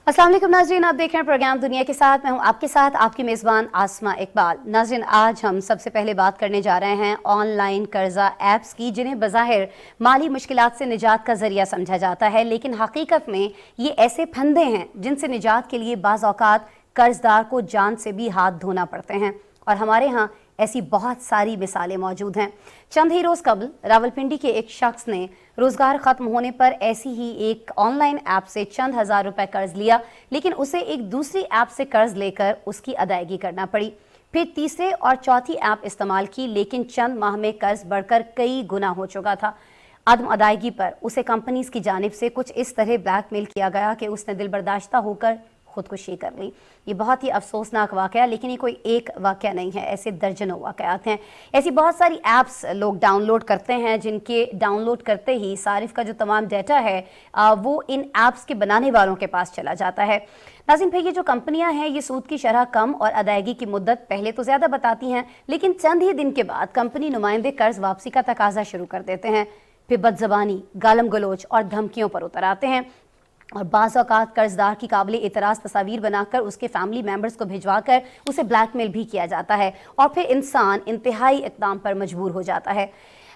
अस्सलाम वालेकुम नाज़रीन, आप देख रहे हैं प्रोग्राम दुनिया के साथ। मैं हूं आपके साथ आपकी मेज़बान आसमा इकबाल। नाज़रीन, आज हम सबसे पहले बात करने जा रहे हैं ऑनलाइन कर्जा ऐप्स की, जिन्हें बज़ाहिर माली मुश्किलात से निजात का ज़रिया समझा जाता है, लेकिन हकीकत में ये ऐसे फंदे हैं जिनसे निजात के लिए बाज़ औक़ात कर्जदार को जान से भी हाथ धोना पड़ते हैं। और हमारे यहाँ ऐसी बहुत सारी मिसालें मौजूद हैं। चंद ही रोज़ कबल रावलपिंडी के एक शख्स ने रोज़गार ख़त्म होने पर ऐसी ही एक ऑनलाइन ऐप से चंद हज़ार रुपए कर्ज लिया, लेकिन उसे एक दूसरी ऐप से कर्ज लेकर उसकी अदायगी करना पड़ी। फिर तीसरे और चौथी ऐप इस्तेमाल की, लेकिन चंद माह में कर्ज बढ़कर कई गुना हो चुका था। अदम अदायगी पर उसे कंपनीज की जानिब से कुछ इस तरह ब्लैकमेल किया गया कि उसने दिल बर्दाश्ता होकर खुदकुशी कर ली। ये बहुत ही अफसोसनाक वाक़या, लेकिन ये कोई एक वाक़या नहीं है, ऐसे दर्जनों वाक़यात हैं। ऐसी बहुत सारी ऐप्स लोग डाउनलोड करते हैं, जिनके डाउनलोड करते ही सारिफ का जो तमाम डाटा है वो इन ऐप्स के बनाने वालों के पास चला जाता है। नाज़रीन, फिर ये जो कंपनियां हैं, ये सूद की शरह कम और अदायगी की मुद्दत पहले तो ज़्यादा बताती हैं, लेकिन चंद ही दिन के बाद कंपनी नुमाइंदे कर्ज वापसी का तकाजा शुरू कर देते हैं। फिर बदज़बानी, गालम गलोच और धमकियों पर उतर आते हैं और बाज़ औक़ात कर्जदार की काबिल एतराज़ तस्वीर बनाकर उसके फैमिली मेम्बर्स को भिजवा कर उसे ब्लैकमेल भी किया जाता है और फिर इंसान इंतहाई इक़दाम पर मजबूर हो जाता है।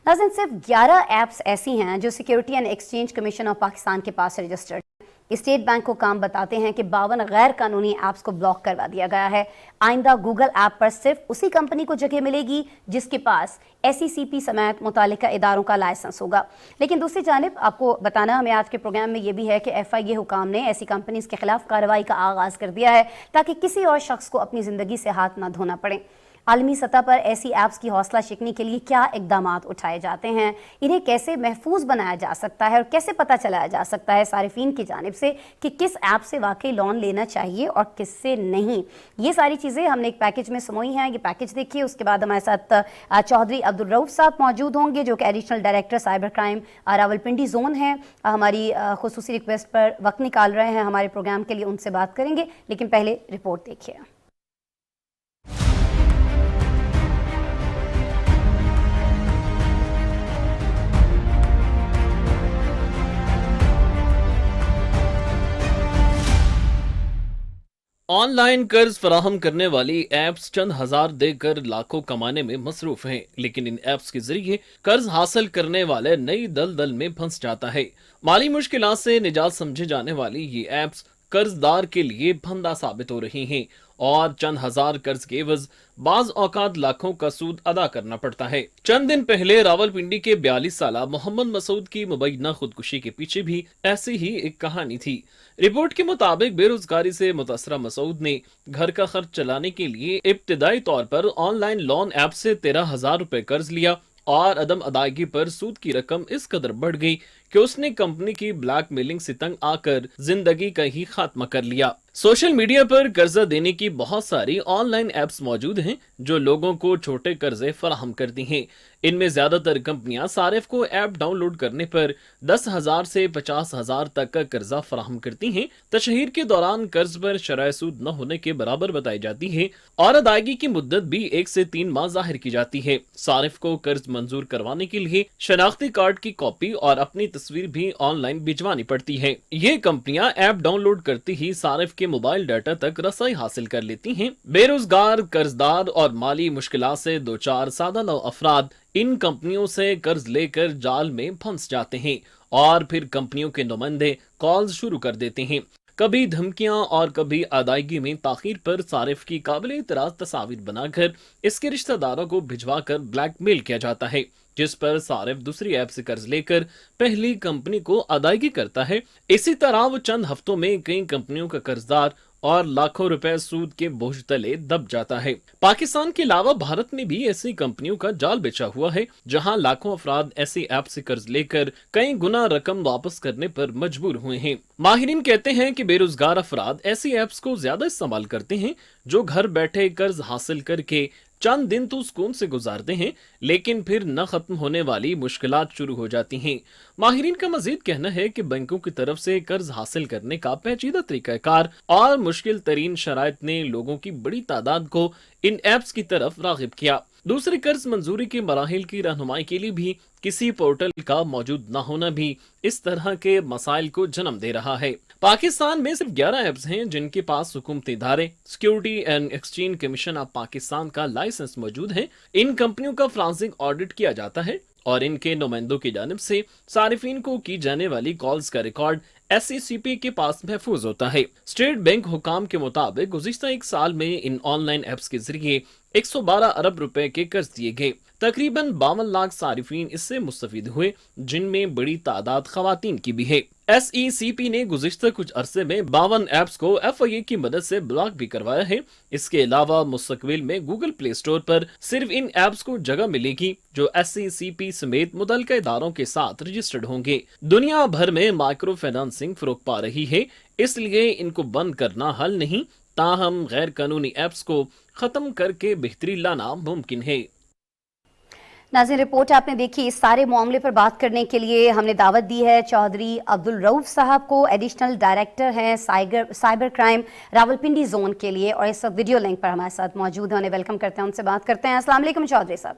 नाज़रीन, सिर्फ 11 ऐप्स ऐसी हैं जो security and exchange commission of Pakistan के पास रजिस्टर्ड। स्टेट बैंक को काम बताते हैं कि 52 गैर कानूनी ऐप्स को ब्लॉक करवा दिया गया है। आइंदा गूगल ऐप पर सिर्फ उसी कंपनी को जगह मिलेगी जिसके पास SECP समेत मुतालिका इदारों का लाइसेंस होगा। लेकिन दूसरी जानिब आपको बताना हमें आज के प्रोग्राम में ये भी है कि FIA हुकाम ने ऐसी कंपनीज के खिलाफ कार्रवाई का आगाज कर दिया है, ताकि किसी और शख्स को अपनी ज़िंदगी से हाथ न धोना पड़े। आलमी सतह पर ऐसी ऐप्स की हौसला शिकनी के लिए क्या इकदामात उठाए जाते हैं, इन्हें कैसे महफूज बनाया जा सकता है और कैसे पता चलाया जा सकता है सारिफीन की जानिब से कि किस ऐप से वाकई लोन लेना चाहिए और किससे नहीं, ये सारी चीज़ें हमने एक पैकेज में समोई हैं। ये पैकेज देखिए। उसके बाद हमारे साथ चौधरी अब्दुल रऊफ साहब मौजूद होंगे, जो कि additional director cyber crime Rawalpindi zone हैं। हमारी खुसूसी रिक्वेस्ट पर वक्त निकाल रहे हैं हमारे प्रोग्राम के लिए, उनसे बात करेंगे, लेकिन पहले रिपोर्ट देखिए। ऑनलाइन कर्ज फराहम करने वाली ऐप्स चंद हजार देकर लाखों कमाने में मसरूफ हैं, लेकिन इन ऐप्स के जरिए कर्ज हासिल करने वाले नई दलदल में फंस जाता है। माली मुश्किलात से निजात समझे जाने वाली ये ऐप्स कर्जदार के लिए फंदा साबित हो रही हैं और चंद हजार कर्ज के एवज बाज औकात लाखों का सूद अदा करना पड़ता है। चंद दिन पहले रावलपिंडी के 42 साला मोहम्मद मसूद की मुबैना खुदकुशी के पीछे भी ऐसी ही एक कहानी थी। रिपोर्ट के मुताबिक बेरोजगारी से मुतासरा मसूद ने घर का खर्च चलाने के लिए इब्तिदाई तौर पर ऑनलाइन लोन ऐप से 13,000 रुपए कर्ज लिया और अदम अदायगी पर सूद की रकम इस कदर बढ़ गई कि उसने कंपनी की ब्लैकमेलिंग से तंग आकर जिंदगी का ही खात्मा कर लिया। सोशल मीडिया पर कर्जा देने की बहुत सारी ऑनलाइन ऐप्स मौजूद हैं जो लोगों को छोटे कर्जे फराहम करती हैं। इनमें ज्यादातर कंपनियां सारिफ को ऐप डाउनलोड करने पर 10,000 से 50,000 तक का कर्जा फराहम करती हैं। तशहीर के दौरान कर्ज पर शरह सूद न होने के बराबर बताई जाती है और अदायगी की मुद्दत भी 1 से 3 माह जाहिर की जाती है। सारिफ को कर्ज मंजूर करवाने के लिए शनाख्ती कार्ड की कॉपी और अपनी तस्वीर भी ऑनलाइन भिजवानी पड़ती है। ये कंपनियां ऐप डाउनलोड करती ही सारिफ के मोबाइल डाटा तक रसाई हासिल कर लेती हैं। बेरोजगार, कर्जदार और माली मुश्किलात से दो चार सादा लो अफराद इन कंपनियों से कर्ज लेकर जाल में फंस जाते हैं और फिर कंपनियों के नुमाइंदे कॉल्स शुरू कर देते हैं। कभी धमकियां और कभी अदायगी में ताखीर पर सारिफ की काबिल इतराज तस्वीर बनाकर इसके रिश्तेदारों को भिजवा कर ब्लैकमेल किया जाता है, जिस पर सारिफ दूसरी ऐप से कर्ज लेकर पहली कंपनी को अदायगी करता है। इसी तरह वो चंद हफ्तों में कई कंपनियों का कर्जदार और लाखों रुपए सूद के बोझ तले दब जाता है। पाकिस्तान के अलावा भारत में भी ऐसी कंपनियों का जाल बिछा हुआ है, जहां लाखों अफराद ऐसी ऐप से कर्ज लेकर कई गुना रकम वापस करने पर मजबूर हुए हैं। माहिरीन कहते हैं कि बेरोजगार अफराद ऐसी ऐप्स को ज्यादा इस्तेमाल करते हैं, जो घर बैठे कर्ज हासिल करके चंद दिन तो सुकून से गुजारते हैं, लेकिन फिर न खत्म होने वाली मुश्किलात शुरू हो जाती हैं। माहिरीन का मजीद कहना है कि बैंकों की तरफ से कर्ज हासिल करने का पेचीदा तरीकाकार और मुश्किल तरीन शराइत ने लोगों की बड़ी तादाद को इन ऐप्स की तरफ रागिब किया। दूसरी कर्ज मंजूरी के मराहिल की रहनुमाई के लिए भी किसी पोर्टल का मौजूद न होना भी इस तरह के मसाइल को जन्म दे रहा है। पाकिस्तान में सिर्फ 11 ऐप्स हैं जिनके पास हुकूमती इदारे, security and exchange commission of Pakistan का लाइसेंस मौजूद है। इन कंपनियों का फ्रांसिक ऑडिट किया जाता है और इनके नुमाइंदों की जानिब से सारिफीन को की जाने वाली कॉल्स का रिकॉर्ड SECP के पास महफूज होता है। स्टेट बैंक हुकाम के मुताबिक गुज़िश्ता एक साल में इन ऑनलाइन ऐप्स के जरिए 112 अरब रुपए के कर्ज दिए गए। तकरीबन 52 लाख सारिफीन इससे मुस्तफीद हुए, जिनमें बड़ी तादाद खवातीन की भी है। SECP ने गुज़िश्ता कुछ अरसे में 52 ऐप्स को FIA की मदद से ब्लॉक भी करवाया है। इसके अलावा मुस्तकबिल में गूगल प्ले स्टोर पर सिर्फ इन ऐप्स को जगह मिलेगी जो SECP समेत मुतल्लिका इदारों के साथ रजिस्टर्ड होंगे। दुनिया भर में माइक्रो फाइनेंसिंग फरोग पा रही है, इसलिए इनको बंद करना हल नहीं, ताहम गैर कानूनी ऐप्स को खत्म करके बेहतरी लाना मुमकिन है। नाज़रीन, रिपोर्ट आपने देखी। इस सारे मामले पर बात करने के लिए हमने दावत दी है चौधरी अब्दुल रऊफ साहब को, एडिशनल डायरेक्टर हैं साइबर क्राइम रावलपिंडी जोन के लिए, और इस वक्त वीडियो लिंक पर हमारे साथ मौजूद हैं। उन्हें वेलकम करते हैं, उनसे बात करते हैं। अस्सलाम वालेकुम चौधरी साहब।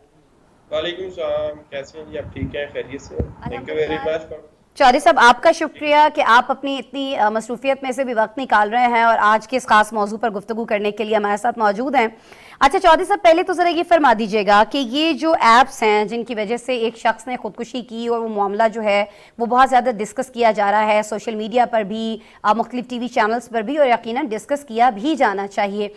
वालेकुम सलाम, कैसे हैं जी आप? ठीक हैं, खैरियत से? Thank you very much. Chaudhary sahab, आपका शुक्रिया कि आप अपनी इतनी मसरूफियत में से भी वक्त निकाल रहे हैं और आज के इस खास मौजू पर गुफ्तगू करने के लिए हमारे साथ मौजूद हैं। अच्छा चौधरी साहब, पहले तो ज़रा ये फरमा दीजिएगा कि ये जो ऐप्स हैं जिनकी वजह से एक शख्स ने खुदकुशी की और वो मामला जो है वो बहुत ज़्यादा डिस्कस किया जा रहा है सोशल मीडिया पर भी, मुख्तलिफ TV चैनल्स पर भी, और यकीनन डिस्कस किया भी जाना चाहिए।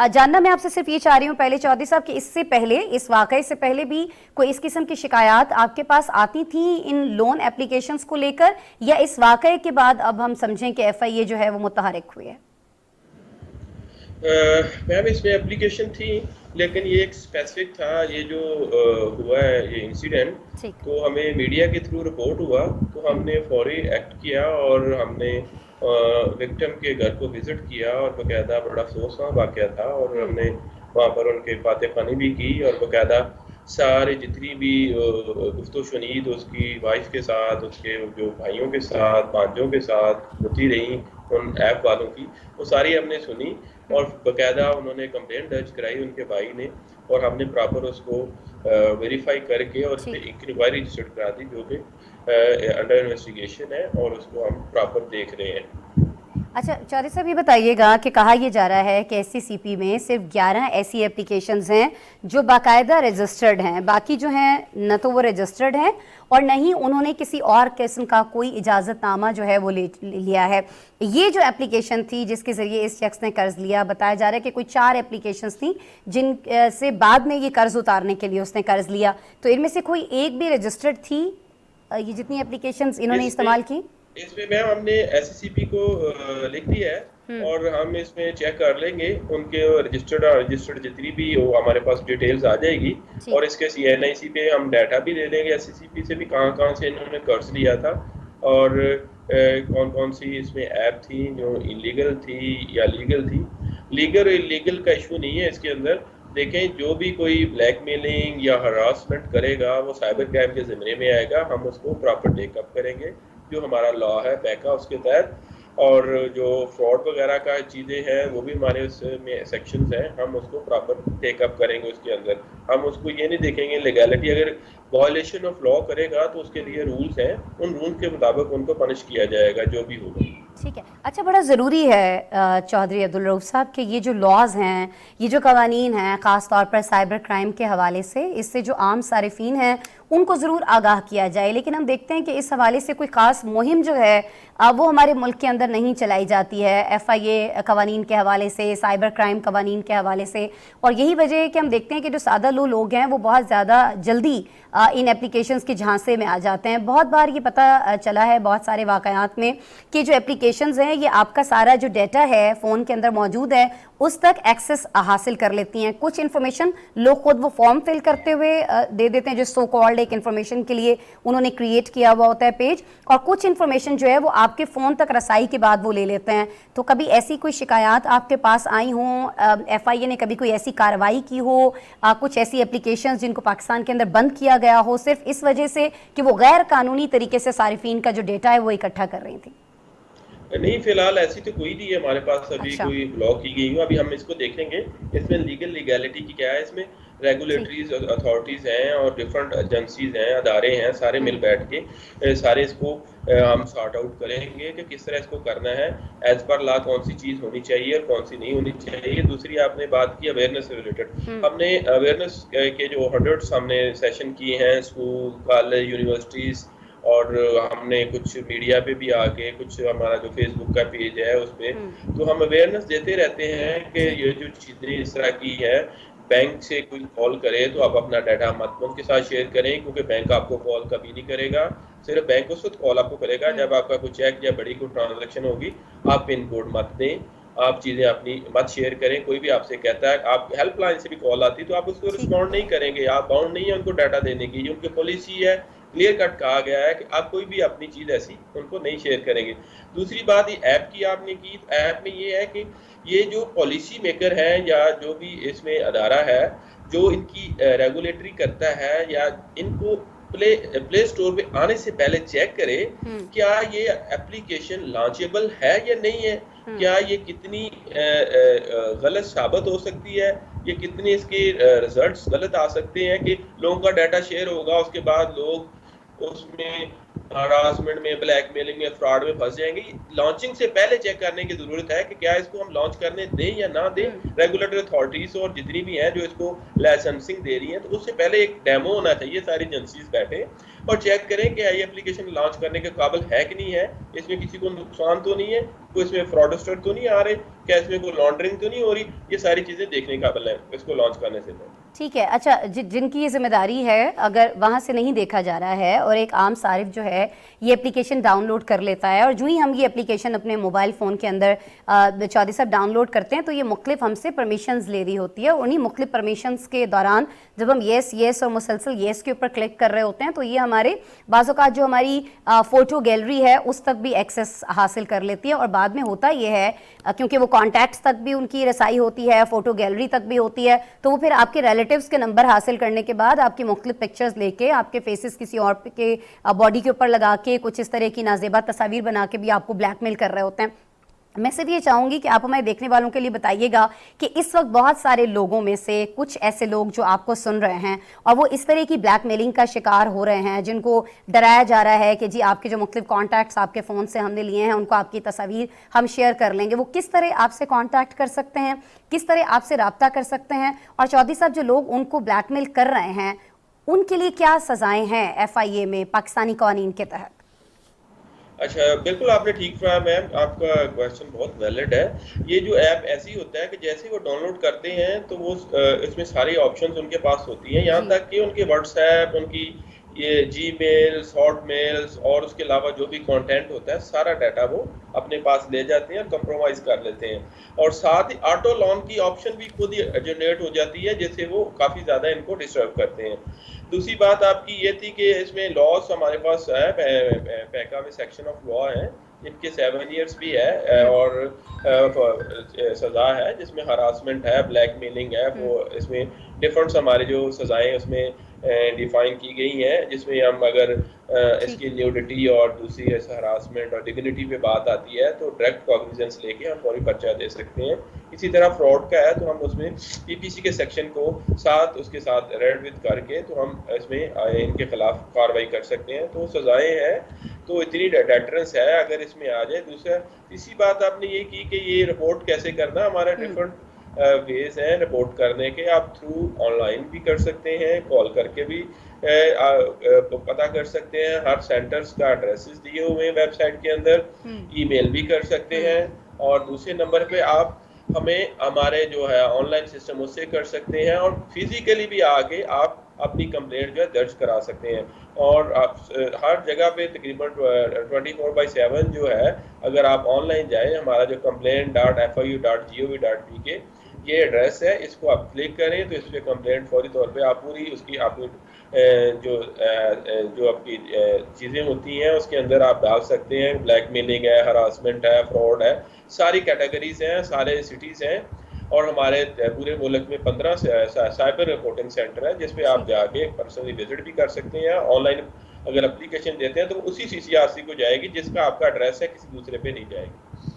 जानना मैं आपसे सिर्फ ये चाह रही हूँ पहले चौधरी साहब कि इससे पहले, इस वाक़ये से पहले भी कोई इस किस्म की शिकायत आपके पास आती थी इन लोन एप्लीकेशंस को लेकर, या इस वाक़ये के बाद अब हम समझें कि FIA जो है वो मुतहरिक हुई है? मैम इसमें एप्लीकेशन थी, लेकिन ये एक स्पेसिफिक था। ये जो हुआ है ये इंसिडेंट, तो हमें मीडिया के थ्रू रिपोर्ट हुआ, तो हमने फौरी एक्ट किया और हमने विक्टिम के घर को विज़िट किया और बाकायदा बड़ा अफसोसनाक वाक़या था, और हमने वहाँ पर उनके फातह ख़्वानी भी की और बाकायदा सारे जितनी भी गुफ्तो शुनीद उसकी वाइफ के साथ, उसके जो भाइयों के साथ, भांजों के साथ होती रही उन ऐप वालों की, वो सारी हमने सुनी और बाकायदा उन्होंने कंप्लेंट दर्ज कराई उनके भाई ने, और हमने प्रॉपर उसको वेरीफाई करके और उस पर इंक्वायरी रजिस्टर करा दी, जो कि अंडर इन्वेस्टिगेशन है और उसको हम प्रॉपर देख रहे हैं। अच्छा चौधरी साहब, ये बताइएगा कि कहा यह जा रहा है कि SECP में सिर्फ 11 ऐसी एप्लीकेशंस हैं जो बाकायदा रजिस्टर्ड हैं, बाकी जो हैं न तो वो रजिस्टर्ड हैं और न ही उन्होंने किसी और किस्म का कोई इजाज़तनामा जो है वो लिया है। ये जो एप्लीकेशन थी जिसके ज़रिए इस शख्स ने कर्ज़ लिया, बताया जा रहा है कि कोई 4 एप्लीकेशंस थी जिन से बाद में ये कर्ज़ उतारने के लिए उसने कर्ज़ लिया, तो इनमें से कोई एक भी रजिस्टर्ड थी ये जितनी एप्लीकेशंस इन्होंने इस्तेमाल की? इसमें मैम हमने SECP को लिख दिया है और हम इसमें चेक कर लेंगे उनके रजिस्टर्ड जितनी भी हो हमारे पास डिटेल्स आ जाएगी, और इसके CNIC पे हम डाटा भी ले लेंगे SECP से भी कहाँ से इन्होंने कर्ज लिया था और कौन कौन सी इसमें ऐप थी जो इलीगल थी या लीगल थी। लीगल और इलीगल का इशू नहीं है इसके अंदर। देखें, जो भी कोई ब्लैकमेलिंग या हरासमेंट करेगा वो साइबर क्राइम के ज़िम्मे में आएगा, हम उसको प्रॉपर टेकअप करेंगे जो हमारा लॉ है पैका उसके तहत, और जो फ्रॉड वगैरह का चीज़ें हैं वो भी हमारे उसमें सेक्शंस हैं, हम उसको प्रॉपर टेकअप करेंगे। उसके अंदर हम उसको ये नहीं देखेंगे लीगैलिटी, अगर वायलेशन ऑफ लॉ करेगा तो उसके लिए रूल्स हैं, उन रूल्स के मुताबिक उनको पनिश किया जाएगा जो भी होगा। ठीक है। अच्छा, बड़ा ज़रूरी है चौधरी अब्दुल रऊफ साहब कि ये जो लॉज हैं, ये जो कवानीन हैं, ख़ास तौर पर साइबर क्राइम के हवाले से, इससे जो आम सारिफीन हैं उनको ज़रूर आगाह किया जाए, लेकिन हम देखते हैं कि इस हवाले से कोई ख़ास मुहिम जो है वो हमारे मुल्क के अंदर नहीं चलाई जाती है FIA कवानीन के हवाले से, साइबर क्राइम कवानीन के हवाले से, और यही वजह है कि हम देखते हैं कि जो सादा लोग हैं वो बहुत ज़्यादा जल्दी इन एप्लीकेशंस के झांसे में आ जाते हैं। बहुत बार ये पता चला है बहुत सारे वाक़यात में कि जो एप्लीकेशंस हैं ये आपका सारा जो डाटा है फ़ोन के अंदर मौजूद है उस तक एक्सेस हासिल कर लेती हैं। कुछ इन्फॉर्मेशन लोग खुद वो फॉर्म फिल करते हुए दे देते हैं जो सो कॉल्ड एक इन्फॉर्मेशन के लिए उन्होंने क्रिएट किया हुआ होता है पेज, और कुछ इन्फॉर्मेशन जो है वो आपके फ़ोन तक रसाई के बाद वो ले लेते हैं। तो कभी ऐसी कोई शिकायत आपके पास आई हों, FIA ने कभी कोई ऐसी कार्रवाई की हो, कुछ ऐसी एप्लीकेशंस जिनको पाकिस्तान के अंदर बंद किया गया हो सिर्फ इस वजह से कि वो गैर कानूनी तरीके से सारिफीन का जो डेटा है वो इकट्ठा कर रही थी? नहीं, फिलहाल ऐसी तो कोई नहीं है हमारे पास अभी कोई ब्लॉक की गई हो। अभी हम इसको देखेंगे इसमें लीगैलिटी की क्या है। इसमें रेगुलेटरीज अथॉरिटीज़ हैं और डिफरेंट एजेंसीज हैं, अदारे हैं, सारे मिल बैठ के सारे इसको ہم سارٹ آؤٹ کریں گے کہ کس طرح اس کو کرنا ہے, ایز پر لا کون سی چیز ہونی چاہیے اور کون سی نہیں ہونی چاہیے. دوسری آپ نے بات کی اویئرنیس سے ریلیٹڈ, ہم نے اویئرنیس کے جو 100 ہم نے سیشن کیے ہیں اسکول, کالج, یونیورسٹیز, اور ہم نے کچھ میڈیا پہ بھی آ کے, کچھ ہمارا جو فیس بک کا پیج ہے اس پہ, تو ہم اویئرنیس دیتے رہتے ہیں کہ یہ جو چیزیں اس طرح کی ہے, بینک سے کوئی کال کرے تو آپ اپنا ڈیٹا مت ان کے ساتھ شیئر کریں, کیونکہ بینک آپ کو کال کبھی نہیں کرے گا. صرف بینک اس وقت کال آپ کو کرے گا جب آپ کا کوئی چیک یا بڑی کوئی ٹرانزیکشن ہوگی. آپ پن کوڈ مت دیں, آپ چیزیں اپنی مت شیئر کریں. کوئی بھی آپ سے کہتا ہے, آپ ہیلپ لائن سے بھی کال آتی ہے تو آپ اس کو رسپونڈ نہیں کریں گے, آپ باؤنڈ نہیں ہیں ان کو ڈیٹا دینے کی. جو ان کی پالیسی ہے, کلیئر کٹ کہا گیا ہے کہ آپ کوئی بھی اپنی چیز ایسی ان کو نہیں شیئر کریں گے. دوسری بات یہ ایپ کی آپ نے کی, ایپ میں یہ ہے کہ یہ جو پالیسی میکر ہے یا جو بھی اس میں ادارہ ہے جو ان کی ریگولیٹری کرتا ہے, یا ان کو پلے اسٹور پہ آنے سے پہلے چیک کرے کیا یہ اپلیکیشن لانچیبل ہے یا نہیں ہے, کیا یہ کتنی غلط ثابت ہو سکتی ہے, یہ کتنے اس کے ریزلٹس غلط آ سکتے ہیں کہ لوگوں کا ڈیٹا شیئر ہوگا, اس کے بعد لوگ اس میں ہراسمنٹ میں, بلیک میلنگ میں, فراڈ میں پھنس جائیں گے. لانچنگ سے پہلے چیک کرنے کی ضرورت ہے کہ کیا اس کو ہم لانچ کرنے دیں یا نہ دیں. ریگولیٹری اتھارٹیز اور جتنی بھی ہیں جو اس کو لائسنسنگ دے رہی ہیں, تو اس سے پہلے ایک ڈیمو ہونا چاہیے, ساری ایجنسیز بیٹھیں اور چیک کریں کہ یہ اپلیکیشن لانچ کرنے کے قابل ہے کہ نہیں ہے, اس میں کسی کو نقصان تو نہیں ہے, کوئی اس میں فراڈسٹر تو نہیں آ رہے, کیا اس میں کوئی لانڈرنگ تو نہیں ہو رہی. یہ ساری چیزیں دیکھنے قابل ہیں اس کو لانچ کرنے سے پہلے. ٹھیک ہے. اچھا, جن کی یہ ذمہ داری ہے اگر وہاں سے نہیں دیکھا جا رہا ہے اور ایک عام صارف جو ہے یہ اپلیکیشن ڈاؤن لوڈ کر لیتا ہے, اور جو ہی ہم یہ اپلیکیشن اپنے موبائل فون کے اندر چودھری صاحب ڈاؤن لوڈ کرتے ہیں تو یہ مختلف ہم سے پرمیشنز لے رہی ہوتی ہے, اور انہی مختلف پرمیشنز کے دوران جب ہم یس اور مسلسل یس کے اوپر کلک کر رہے ہوتے ہیں تو یہ ہمارے بعض اوقات جو ہماری فوٹو گیلری ہے اس تک بھی ایکسیس حاصل کر لیتی ہے. اور بعد میں ہوتا یہ ہے کیونکہ وہ کانٹیکٹس تک بھی ان کی رسائی ہوتی ہے, فوٹو گیلری تک بھی ہوتی ہے, تو وہ پھر آپ کے ریلیٹیوز کے نمبر حاصل کرنے کے بعد آپ کی مختلف پکچرز لے کے, آپ کے فیسز کسی اور کے باڈی کے اوپر لگا کے, کچھ اس طرح کی نازیبا تصاویر بنا کے بھی آپ کو بلیک میل کر رہے ہوتے ہیں. میں صرف یہ چاہوں گی کہ آپ ہمارے دیکھنے والوں کے لیے بتائیے گا کہ اس وقت بہت سارے لوگوں میں سے کچھ ایسے لوگ جو آپ کو سن رہے ہیں اور وہ اس طرح کی بلیک میلنگ کا شکار ہو رہے ہیں, جن کو ڈرایا جا رہا ہے کہ جی آپ کے جو مختلف کانٹیکٹس آپ کے فون سے ہم نے لیے ہیں ان کو آپ کی تصاویر ہم شیئر کر لیں گے. وہ کس طرح آپ سے کانٹیکٹ کر سکتے ہیں, کس طرح آپ سے رابطہ کر سکتے ہیں, اور چودھری صاحب جو لوگ ان کو بلیک میل کر رہے ہیں ان کے لیے کیا سزائیں ہیں FIA میں پاکستانی قوانین کے تحت؟ اچھا, بالکل آپ نے ٹھیک فرمایا میم, آپ کا کویشچن بہت ویلڈ ہے. یہ جو ایپ ایسی ہوتا ہے کہ جیسے وہ ڈاؤن لوڈ کرتے ہیں تو وہ اس میں ساری آپشنز ان کے پاس ہوتی ہیں, یہاں تک کہ ان کے واٹس ایپ, ان کی یہ جی میلز, ہاٹ میلز, اور اس کے علاوہ جو بھی کانٹینٹ ہوتا ہے سارا ڈیٹا وہ اپنے پاس لے جاتے ہیں اور کمپرومائز کر لیتے ہیں. اور ساتھ ہی آٹو لون کی آپشن بھی خود ہی جنریٹ ہو جاتی ہے, جس سے وہ کافی زیادہ ان کو ڈسٹرب کرتے ہیں. دوسری بات آپ کی یہ تھی کہ اس میں لاس ہمارے پاس ہے, پیکا میں سیکشن آف لا ہے جن کے 7 ایئرس بھی ہے اور سزا ہے, جس میں ہراسمنٹ ہے, بلیک میلنگ ہے, وہ اس میں ڈفرنٹس ہمارے جو سزائیں اس میں ڈیفائن کی گئی ہیں, جس میں ہم اگر اس کی نیوڈیٹی اور دوسری ہراسمنٹ اور ڈگنیٹی پہ بات آتی ہے تو ڈائریکٹ کاگنیزنس لے کے ہم فوری پرچہ دے سکتے ہیں. اسی طرح فراڈ کا ہے تو ہم اس میں PPC کے سیکشن کو اس کے ساتھ ریڈ وتھ کر کے تو ہم اس میں ان کے خلاف کارروائی کر سکتے ہیں. تو سزائیں ہیں, تو اتنی ڈیٹرنس ہے اگر اس میں آ جائے. تیسری بات آپ نے یہ کی کہ یہ رپورٹ کیسے کرنا, ہمارا ڈفرنٹ ویز ہیں رپورٹ کرنے کے. آپ تھرو آن لائن بھی کر سکتے ہیں, کال کر کے بھی پتہ کر سکتے ہیں, ہر سینٹرز کا ایڈریسز دیے ہوئے ہیں ویب سائٹ کے اندر, ای میل بھی کر سکتے ہیں, اور دوسرے نمبر پہ آپ ہمیں ہمارے جو ہے آن لائن سسٹم اس سے کر سکتے ہیں, اور فزیکلی بھی آ کے آپ اپنی کمپلینٹ جو ہے درج کرا سکتے ہیں. اور آپ ہر جگہ پہ تقریباً 24/7 جو ہے اگر آپ آن لائن جائیں, ہمارا جو complaint.fiu.gov.pk یہ ایڈریس ہے, اس کو آپ کلک کریں تو اس پہ کمپلینٹ فوری طور پہ آپ پوری اس کی آپ جو آپ کی چیزیں ہوتی ہیں اس کے اندر آپ ڈال سکتے ہیں. بلیک میلنگ ہے, ہراسمنٹ ہے, فراڈ ہے, ساری کیٹیگریز ہیں, سارے سٹیز ہیں, اور ہمارے پورے ملک میں 15 سائبر رپورٹنگ سینٹر ہے جس پہ آپ جا کے پرسنلی وزٹ بھی کر سکتے ہیں. آن لائن اگر اپلیکیشن دیتے ہیں تو اسی CCRC کو جائے گی جس کا آپ کا ایڈریس ہے, کسی دوسرے پہ نہیں جائے گی.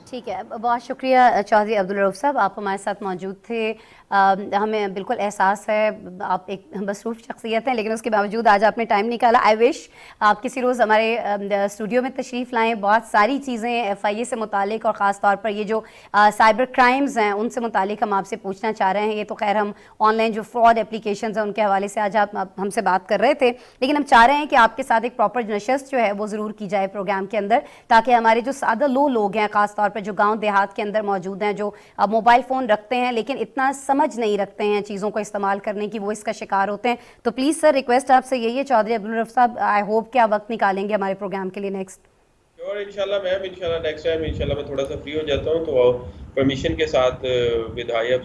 ठीक है, बहुत शुक्रिया चौधरी अब्दुल रऊफ साहब, आप हमारे साथ मौजूद थे। हमें बिल्कुल एहसास है आप एक मसरूफ़ शख्सियत हैं, लेकिन उसके बावजूद आज आपने टाइम निकाला। आई विश आप किसी रोज़ हमारे स्टूडियो में तशरीफ़ लाएं। बहुत सारी चीज़ें FIA से मुतालिक और ख़ास तौर पर ये जो साइबर क्राइम्स हैं उनसे मुतालिक हम आपसे पूछना चाह रहे हैं। ये तो खैर हम ऑनलाइन जो फ्रॉड एप्लीकेशंस हैं उनके हवाले से आज आप हमसे बात कर रहे थे, लेकिन हम चाह रहे हैं कि आपके साथ एक प्रॉपर नशस्त जो है वो ज़रूर की जाए प्रोग्राम के अंदर, ताकि हमारे जो सादा लो लोग हैं, ख़ास तौर पर जो गांव देहात के अंदर मौजूद हैं, जो मोबाइल फ़ोन रखते हैं लेकिन इतना समझ नहीं रखते हैं चीज़ों को इस्तेमाल करने की, वो इसका शिकार होते हैं। तो प्लीज़ सर, रिक्वेस्ट आपसे यही है चौधरी अब्दुल रऊफ साहब, आई होप कि आप वक्त निकालेंगे हमारे प्रोग्राम के लिए नेक्स्ट। और इंशाल्लाह मैम, इंशाल्लाह नेक्स्ट टाइम इंशाल्लाह मैं थोड़ा सा फ्री हो जाता हूँ तो परमिशन के साथ विधायक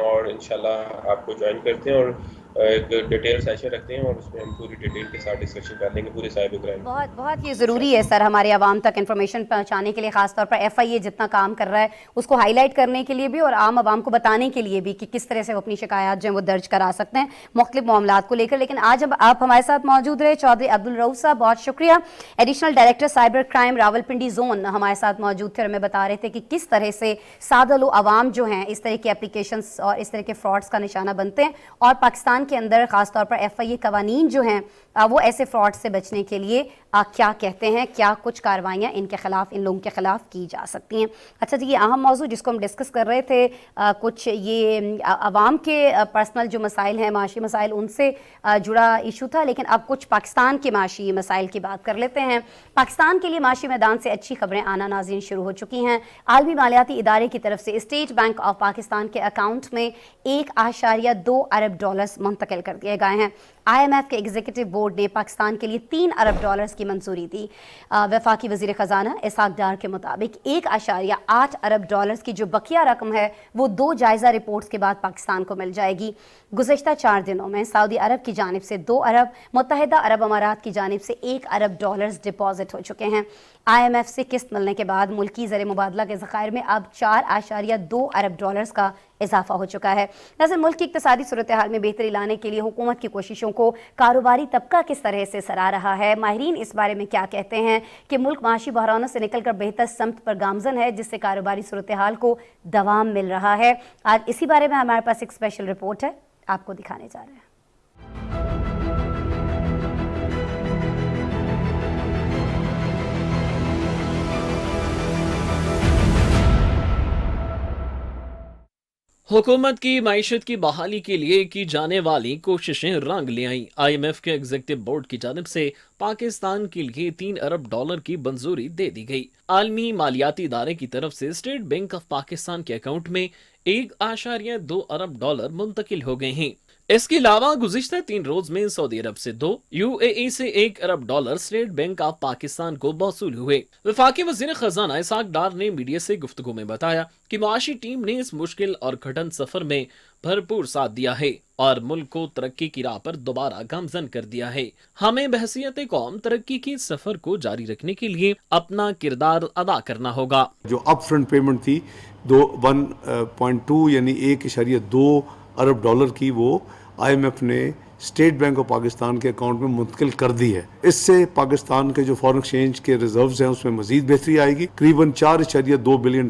और इंशाल्लाह आपको ज्वाइन करते हैं और एक डिटेल सेशन रखते हैं और उसमें हम पूरी डिटेल के साथ डिस्कशन कर लेंगे पूरे साइबर क्राइम। बहुत बहुत ये ज़रूरी है सर हमारे आवाम तक इन्फॉर्मेशन पहुंचाने के लिए, खासतौर पर FIA जितना काम कर रहा है उसको हाईलाइट करने के लिए भी और आम आवाम को बताने के लिए भी कि किस तरह से वो अपनी शिकायत जो है वो दर्ज करा सकते हैं मुख्तलिफ मामलात को लेकर। लेकिन आज आप हमारे साथ मौजूद रहे चौधरी अब्दुल रऊफ साहब, बहुत शुक्रिया। Additional director cyber crime Rawalpindi zone हमारे साथ मौजूद थे और हमें बता रहे थे कि किस तरह से सादा लो आवाम जो हैं इस तरह के एप्लीकेशंस और इस तरह के फ्रॉड्स का निशाना बनते हैं, और पाकिस्तान के अंदर खासतौर पर FIA कवानीन जो हैं वो ऐसे फ्रॉड से बचने के लिए क्या कहते हैं, क्या कुछ कार्रवाइयाँ इनके खिलाफ, इन लोगों के खिलाफ की जा सकती हैं। अच्छा जी, ये अहम मौजू जिसको हम डिस्कस कर रहे थे, कुछ ये आवाम के पर्सनल जो मसाइल हैं, माशी मसाइल, उनसे जुड़ा इशू था, लेकिन अब कुछ पाकिस्तान के माशी मसाइल की बात कर लेते हैं। पाकिस्तान के लिए माशी मैदान से अच्छी खबरें आना नाज़रीन शुरू हो चुकी हैं। आलमी मालियाती इदारे की तरफ से स्टेट बैंक ऑफ पाकिस्तान के अकाउंट में $1.2 अरब मुंतकिल कर दिए गए हैं। IMF के एग्जीक्यूटिव बोर्ड ने पाकिस्तान के लिए $3 अरब की मंजूरी दी। वफाकी वजीर ख़जाना इसहाक डार के मुताबिक $1.8 अरब की जो बकिया रकम है वो 2 जायज़ा रिपोर्ट्स के बाद पाकिस्तान को मिल जाएगी। गुज़श्ता 4 दिनों में सऊदी अरब की जानिब से 2 अरब, मुत्तहिदा अरब अमारात की जानिब से $1 अरब डिपॉजिट हो चुके हैं। IMF से किस्त मिलने के बाद मुल्की ज़र मुबादला के ज़खायर में अब $4.2 अरब का इजाफा हो चुका है। नज़र मुल्क की इक़्तिसादी सूरत हाल में बेहतरी लाने के लिए हुकूमत की कोशिशों को कारोबारी तबका किस तरह से सराह रहा है, माहिरीन इस बारे में क्या कहते हैं कि मुल्क माशी बहरानों से निकल कर बेहतर समत पर गामजन है, जिससे कारोबारी सूरत हाल को दवाम मिल रहा है। आज इसी बारे में हमारे पास एक स्पेशल रिपोर्ट है, आपको दिखाने जा रहे हैं। हुकूमत की मईशत की बहाली के लिए की जाने वाली कोशिशें रंग ले आईं। IMF के एग्जीक्यूटिव बोर्ड की जानिब से पाकिस्तान के लिए $3 अरब की मंजूरी दे दी गई। आलमी मालियाती इदारे की तरफ से स्टेट बैंक ऑफ पाकिस्तान के अकाउंट में $1.2 अरब मुंतकिल हो गए हैं। इसके अलावा गुज़िश्ता 3 रोज में सऊदी अरब से 2, UAE से $1 अरब स्टेट बैंक ऑफ पाकिस्तान को मौसूल हुए। वफाकी वज़ीर ख़ज़ाना इसहाक डार ने मीडिया से गुफ्तगू में बताया कि मुआशी टीम ने इस मुश्किल और कठिन सफर में भरपूर साथ दिया है और मुल्क को तरक्की की राह पर दोबारा गामजन कर दिया है। हमें बहसियत कौम तरक्की के सफर को जारी रखने के लिए अपना किरदार अदा करना होगा। जो अप फ्रंट पेमेंट थी 1.2 यानी $1.2 अरब की, वो IMF ने स्टेट बैंक ऑफ पाकिस्तान के अकाउंट में मुंतकिल कर दी है। इससे पाकिस्तान के जो फॉरेन एक्सचेंज के रिजर्व्स हैं उसमें मजीद बेहतरी आएगी। करीबन $4.2 बिलियन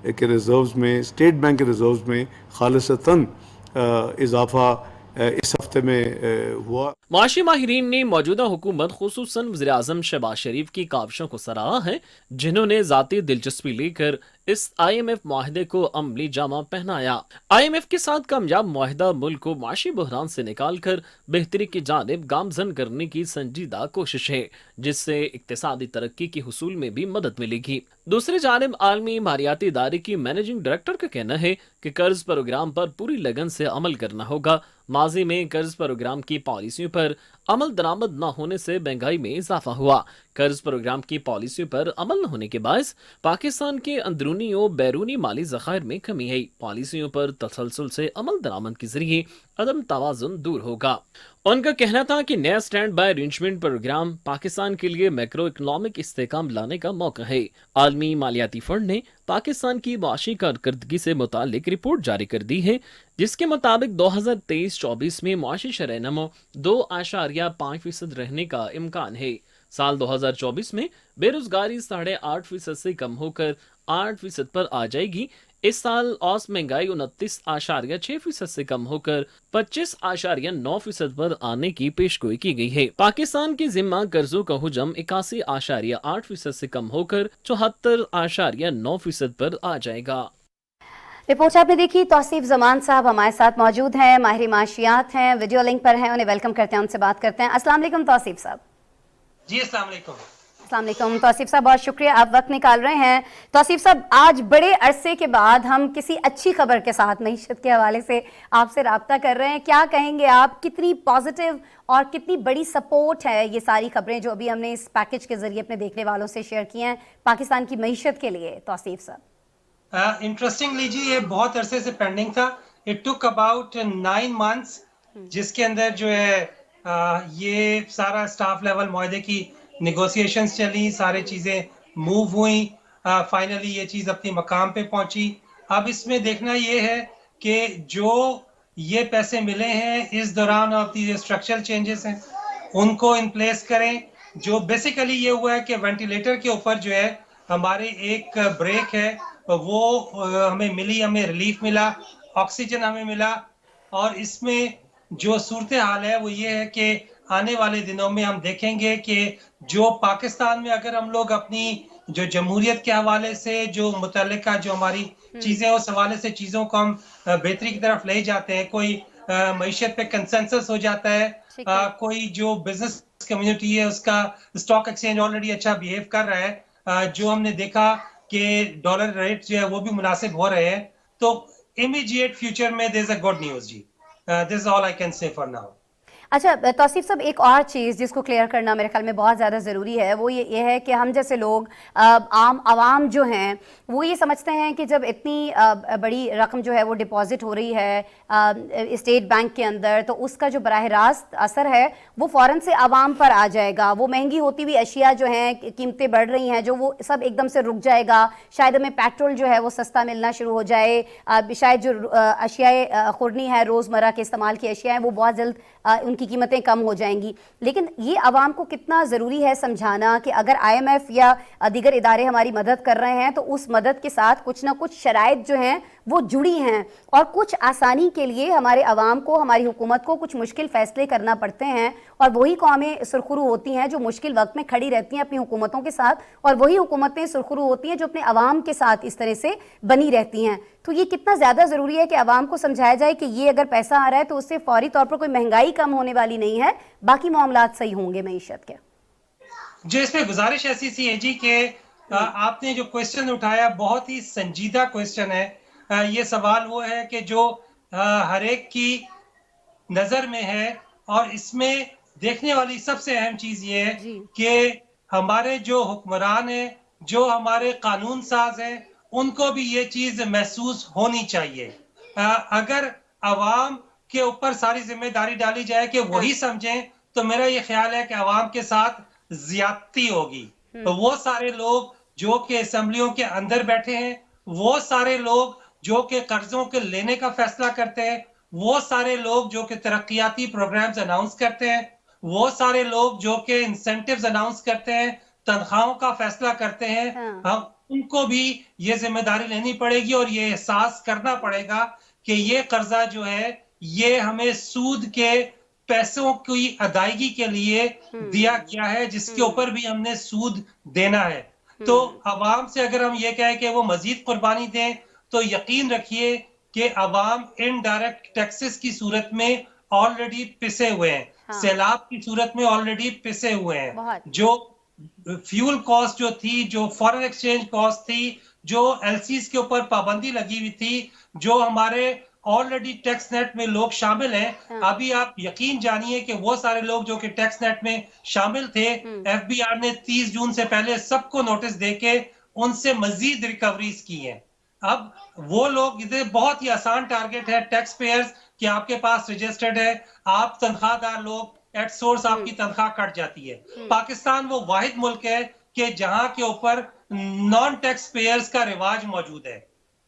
के रिजर्व्स में, स्टेट बैंक के रिजर्व्स में खालिसतन इजाफा इस हफ्ते में हुआ। माशी माहिरीन ने मौजूदा हुकूमत खुसूसन वज़ीर आज़म शहबाज शरीफ की काविशों को सराहा है, जिन्होंने ज़ाती दिलचस्पी लेकर इस IMF मुआहदे को अमली जामा पहनाया। IMF के साथ कामयाब मुआहदा मुल्क को माशी बहरान से निकाल कर बेहतरी की जानिब गामजन करने की संजीदा कोशिश है, जिससे इक्तिसादी तरक्की की हुसूल में भी मदद मिलेगी। दूसरी जानिब आलमी मालियाती इदारे की मैनेजिंग डायरेक्टर का कहना है कि कर्ज प्रोग्राम पर पूरी लगन से अमल करना होगा। माजी में कर्ज प्रोग्राम की पॉलिसियों पर अमल दरामद न होने से महंगाई में इजाफा हुआ। कर्ज प्रोग्राम की पॉलिसियों पर अमल न होने के बायस पाकिस्तान के अंदरूनी और बैरूनी माली ज़खायर में कमी है। पॉलिसियों पर तसलसल से अमल दरामद के जरिए अदम तवाज़ुन दूर होगा। उनका कहना था कि नया stand by arrangement program Pakistan के लिए मैक्रो इकनॉमिक इस्तेहकाम लाने का मौका है। आलमी मालियाती फंड ने पाकिस्तान की माशी कारकर्दगी से मुतालिक रिपोर्ट जारी कर दी है, जिसके मुताबिक 2023-24 में माशी शरह नमो 2.5% रहने का इम्कान है। साल 2024 में बेरोजगारी 8.5% से कम होकर 8% पर आ जाएगी। इस साल औसत महंगाई 29.6% से कम होकर 25.9% पर आने की पेशगोई की गई है। पाकिस्तान की जिम्मा कर्जों का हुजम 81.8% से कम होकर 74.9% पर आ जाएगा। रिपोर्ट आपने देखी। तौसीफ जमान साहब हमारे साथ मौजूद हैं, माहिर माशियात हैं, वीडियो लिंक पर हैं, उन्हें वेलकम करते हैं, उनसे बात करते हैं। अस्सलाम वालेकुम तौसीफ साहब। जी अस्सलाम वालेकुम। अस्सलाम वालेकुम तौसीफ साहब, बहुत शुक्रिया आप वक्त निकाल रहे हैं। तौसीफ साहब, आज बड़े अरसे के बाद हम किसी अच्छी खबर के साथ मईशत के हवाले से आपसे राब्ता कर रहे हैं। क्या कहेंगे आप, कितनी पॉजिटिव और कितनी बड़ी सपोर्ट है ये सारी खबरें जो अभी हमने इस पैकेज के जरिए अपने देखने वालों से शेयर की हैं पाकिस्तान की मईशत के लिए? तौसीफ साहब, इंटरेस्टिंगली जी, ये बहुत अरसे से पेंडिंग था। इट टुक अबाउट 9 months, जिसके अंदर जो है ये सारा स्टाफ लेवल मुआहदे की नेगोशिएशंस चली, सारी चीजें मूव हुई, फाइनली ये चीज अपनी मकाम पे पहुंची। अब इसमें देखना ये है कि जो ये पैसे मिले हैं इस दौरान और जो स्ट्रक्चरल चेंजेस हैं उनको इन प्लेस करें। जो बेसिकली ये हुआ है कि वेंटिलेटर के ऊपर जो है हमारे एक ब्रेक है वो हमें मिली, हमें रिलीफ मिला, ऑक्सीजन हमें मिला। और इसमें जो सूरत हाल है वो ये है कि आने वाले दिनों में हम देखेंगे कि जो पाकिस्तान में अगर हम लोग अपनी जो जमहूरियत के हवाले से जो मुतल्लिका जो हमारी चीजें उस हवाले से चीजों को हम बेहतरी की तरफ ले जाते हैं, कोई मईशत पे कंसेंसस हो जाता है, कोई जो बिजनेस कम्युनिटी है उसका स्टॉक एक्सचेंज ऑलरेडी अच्छा बिहेव कर रहा है, जो हमने देखा कि डॉलर रेट जो है वो भी मुनासिब हो रहे हैं, तो इमीडिएट फ्यूचर में there is a good news जी। This is all I can say for now. अच्छा तौसीफ साहब, एक और चीज़ जिसको क्लियर करना मेरे ख्याल में बहुत ज़्यादा ज़रूरी है वो ये है कि हम जैसे लोग आम आवाम जो हैं वो ये समझते हैं कि जब इतनी बड़ी रकम जो है वो डिपॉजिट हो रही है स्टेट बैंक के अंदर, तो उसका जो बराह रास्त असर है वो फ़ौरन से आवाम पर आ जाएगा। वो महंगी होती हुई अशिया जो हैं, कीमतें बढ़ रही हैं, जो वो सब एकदम से रुक जाएगा। शायद हमें पेट्रोल जो है वो सस्ता मिलना शुरू हो जाए, शायद जो अशियाए खुरनी है, रोज़मर्रा के इस्तेमाल की अशिया हैं, वो बहुत जल्द उनकी कीमतें कम हो जाएंगी। लेकिन ये आवाम को कितना ज़रूरी है समझाना कि अगर IMF या दीगर इदारे हमारी मदद कर रहे हैं तो उस मदद के साथ कुछ ना कुछ शराइत जो हैं वो जुड़ी हैं, और कुछ आसानी के लिए हमारे आवाम को, हमारी हुकूमत को कुछ मुश्किल फ़ैसले करना पड़ते हैं, और वही कौमें सुरखरू होती हैं जो मुश्किल वक्त में खड़ी रहती हैं अपनी हुकूमतों के साथ, और वही हुकूमतें सुरखरू होती हैं जो अपने आवाम के साथ इस तरह से बनी रहती हैं। तो ये कितना ज़्यादा ज़रूरी है कि आवाम को समझाया जाए कि ये अगर पैसा आ रहा है तो उससे फौरी तौर पर कोई महंगाई कम होने वाली नहीं है, बाकी मामलात सही होंगे मईशत के। जो इसमें गुजारिश ऐसी सी है जी कि आपने जो क्वेश्चन उठाया बहुत ही संजीदा क्वेश्चन है। ये सवाल वो है कि जो हर एक की नजर में है, और इसमें देखने वाली सबसे अहम चीज ये है कि हमारे जो हुक्मरान हैं, जो हमारे कानून साज हैं, उनको भी ये चीज महसूस होनी चाहिए। अगर अवाम के ऊपर सारी जिम्मेदारी डाली जाए कि वही समझें, तो मेरा ये ख्याल है कि अवाम के साथ ज्यादती होगी। तो वो सारे लोग जो कि असेंबलियों के अंदर बैठे हैं, वो सारे लोग जो कि कर्जों के लेने का फैसला करते हैं, वो सारे लोग जो कि तरक्याती प्रोग्राम्स अनाउंस करते हैं, वो सारे लोग जो कि इंसेंटिव्स अनाउंस करते हैं, तनख्वाहों का फैसला करते हैं, हम उनको भी ये जिम्मेदारी लेनी पड़ेगी और ये एहसास करना पड़ेगा कि ये कर्जा जो है ये हमें सूद के पैसों की अदायगी के लिए दिया गया है, जिसके ऊपर भी हमने सूद देना है। तो अवाम से अगर हम ये कहें कि वो मजीद कुर्बानी दें, तो यकीन रखिए कि अवाम इनडायरेक्ट टैक्सेस की सूरत में ऑलरेडी पिसे हुए हैं, सैलाब की सूरत में ऑलरेडी पिसे हुए हैं। जो फ्यूल कॉस्ट जो थी, जो फॉरेन एक्सचेंज कॉस्ट थी, जो LCs के ऊपर पाबंदी लगी हुई थी, जो हमारे ऑलरेडी टैक्स नेट में लोग शामिल हैं, अभी आप यकीन जानिए कि वो सारे लोग जो कि टैक्स नेट में शामिल थे, FBR ने 30 जून से पहले सबको नोटिस देके उनसे मजीद रिकवरीज की हैं। अब वो लोग, इधर बहुत ही आसान टारगेट है टैक्स पेयर्स कि आपके पास रजिस्टर्ड है, आप तनख्वाहदार लोग, एट सोर्स आपकी तनख्वाह कट जाती है। पाकिस्तान वो वाहिद मुल्क है कि जहां के ऊपर नॉन टैक्स पेयर्स का रिवाज मौजूद है